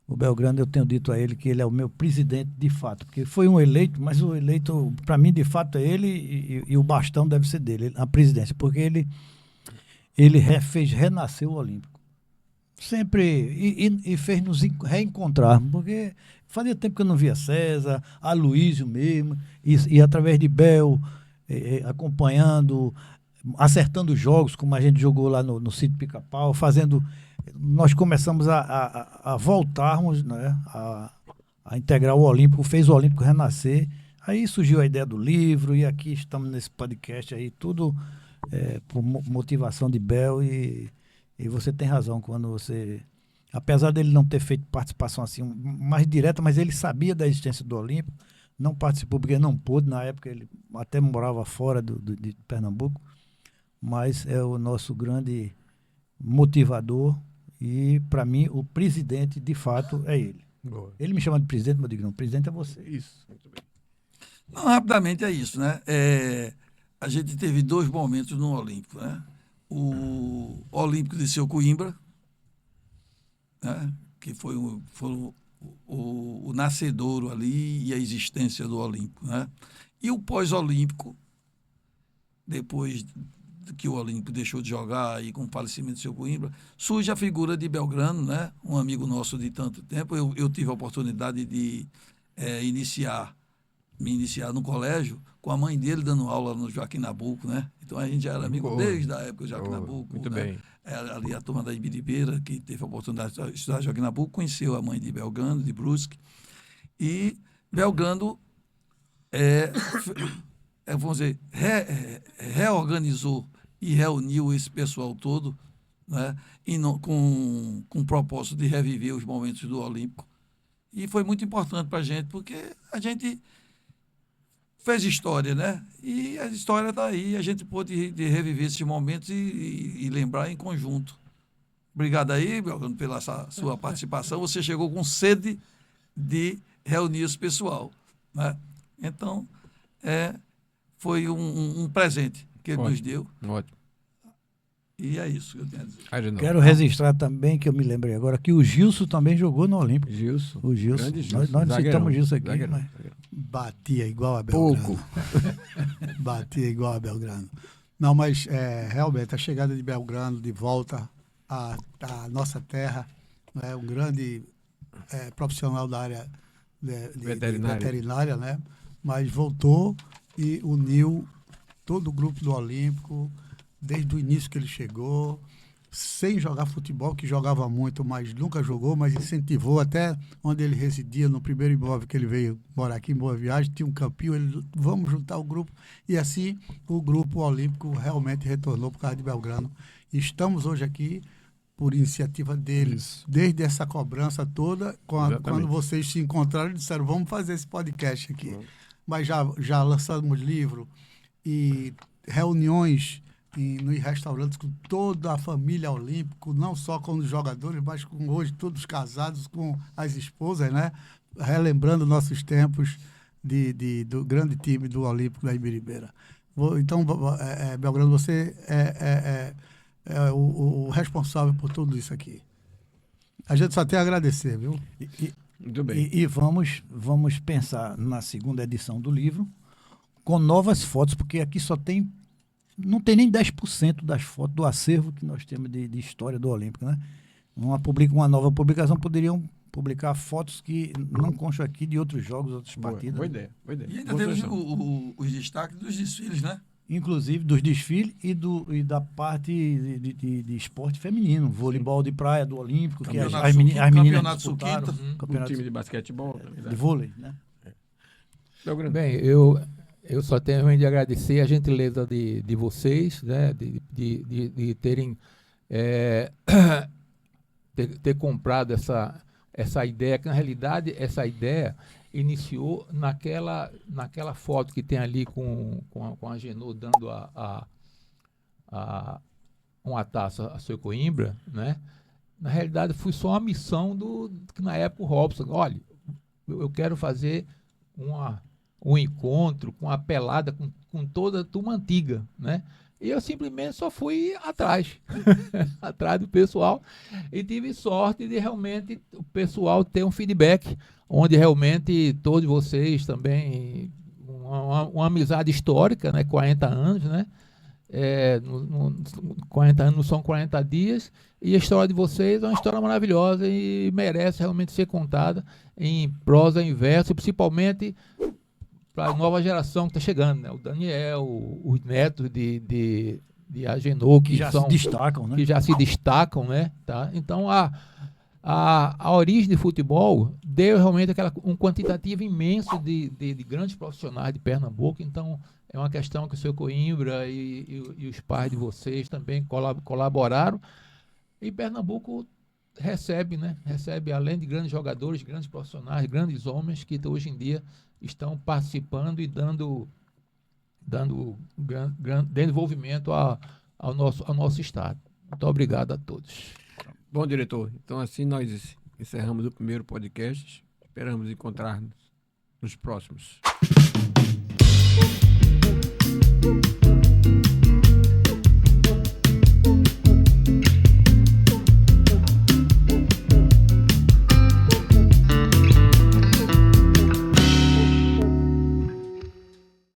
o Belgrano, eu tenho dito a ele que ele é o meu presidente de fato, porque foi um eleito, mas o eleito para mim de fato é ele e o bastão deve ser dele, a presidência, porque ele fez renascer o Olímpico. Sempre, e fez nos reencontrar, porque fazia tempo que eu não via César, Aloísio mesmo, e através de Bel, acompanhando, acertando jogos, como a gente jogou lá no Sítio Pica-Pau, fazendo... Nós começamos a voltarmos, né, a integrar o Olímpico, fez o Olímpico renascer. Aí surgiu a ideia do livro, e aqui estamos nesse podcast aí, tudo por motivação de Bel, e você tem razão quando você... Apesar dele não ter feito participação assim mais direta, mas ele sabia da existência do Olímpico, não participou porque não pôde, na época ele até morava fora de Pernambuco, mas é o nosso grande motivador e, para mim, o presidente, de fato, é ele. Boa. Ele me chama de presidente, mas eu digo, não, o presidente é você. Isso, muito bem. Não, rapidamente é isso, né? A gente teve dois momentos no Olímpico, né? O Olímpico de Seu Coimbra, né? Que foi o nascedouro ali e a existência do Olímpico, né? E o pós-olímpico, depois que o Olímpico deixou de jogar e com o falecimento do seu Coimbra, surge a figura de Belgrano, né? Um amigo nosso de tanto tempo. Eu tive a oportunidade de me iniciar no colégio com a mãe dele dando aula no Joaquim Nabuco, né? Então a gente já era amigo desde a época do Joaquim Nabuco. Muito né? bem. Ali a turma da Ibiribeira, que teve a oportunidade de estudar Joaquim Nabuco, conheceu a mãe de Belgrano, de Brusque. E Belgrano, vamos dizer, reorganizou e reuniu esse pessoal todo, né? Com o propósito de reviver os momentos do Olímpico. E foi muito importante para a gente, porque a gente fez história, né? E a história está aí, a gente pôde reviver esses momentos e lembrar em conjunto. Obrigado aí, Belgrano, pela sua participação. Você chegou com sede de reunir esse pessoal, né? Então, foi um presente que ele nos deu. Ótimo. E é isso que eu tenho a dizer. Quero registrar também, que eu me lembrei agora, que o Gilson também jogou no Olímpico. Gilson. O Gilson. Grande Gilson. Nós não Zagueirão. citamos Gilson aqui, Zagueirão. mas... Batia igual a Belgrano. Pouco. Batia igual a Belgrano. Não, mas realmente a chegada de Belgrano de volta à nossa terra, né, um grande profissional da área de veterinária, né, mas voltou e uniu todo o grupo do Olímpico, desde o início que ele chegou, sem jogar futebol, que jogava muito, mas nunca jogou, mas incentivou até onde ele residia, no primeiro imóvel que ele veio morar aqui em Boa Viagem, tinha um campinho, vamos juntar o grupo, e assim o grupo olímpico realmente retornou por causa de Belgrano. E estamos hoje aqui por iniciativa deles, desde essa cobrança toda, quando vocês se encontraram e disseram, vamos fazer esse podcast aqui. Mas já lançamos livro e reuniões nos restaurantes com toda a família olímpica, não só com os jogadores, mas com hoje todos casados com as esposas, né? Relembrando nossos tempos do grande time do Olímpico da Ibiribeira. Então, Belgrano, você é o responsável por tudo isso aqui. A gente só tem a agradecer, viu? Muito bem. E vamos pensar na segunda edição do livro com novas fotos, porque aqui não tem nem 10% das fotos do acervo que nós temos de história do Olímpico, né? Uma nova publicação poderiam publicar fotos que não constam aqui de outros jogos, outras partidas. Boa ideia. E ainda temos os destaques dos desfiles, né? Inclusive dos desfiles e da parte de esporte feminino, voleibol de praia do Olímpico, que as meninas Campeonato disputaram, O time de basquetebol. de vôlei, né? Bem, eu só tenho de agradecer a gentileza de vocês, né, de terem ter comprado essa ideia, que na realidade essa ideia iniciou naquela foto que tem ali com a Genô dando uma taça a seu Coimbra, né? Na realidade foi só uma missão que na época o Robson, olha, eu quero fazer um encontro com a pelada, com toda a turma antiga, né? E eu simplesmente só fui atrás, atrás do pessoal, e tive sorte de realmente o pessoal ter um feedback, onde realmente todos vocês também, uma amizade histórica, né? 40 anos, né? 40 anos não são 40 dias, e a história de vocês é uma história maravilhosa e merece realmente ser contada em prosa, em verso, principalmente para a nova geração que está chegando, né? O Daniel, os netos de Agenor, que já se destacam, né? Que já se destacam, né? Tá? Então, a origem de futebol deu realmente um quantitativo imenso de grandes profissionais de Pernambuco. Então, é uma questão que o seu Coimbra e os pais de vocês também colaboraram. E Pernambuco recebe, né? Recebe, além de grandes jogadores, grandes profissionais, grandes homens que hoje em dia estão participando e dando desenvolvimento ao nosso estado. Muito obrigado a todos. Bom, diretor, então assim nós encerramos o primeiro podcast. Esperamos encontrar-nos nos próximos.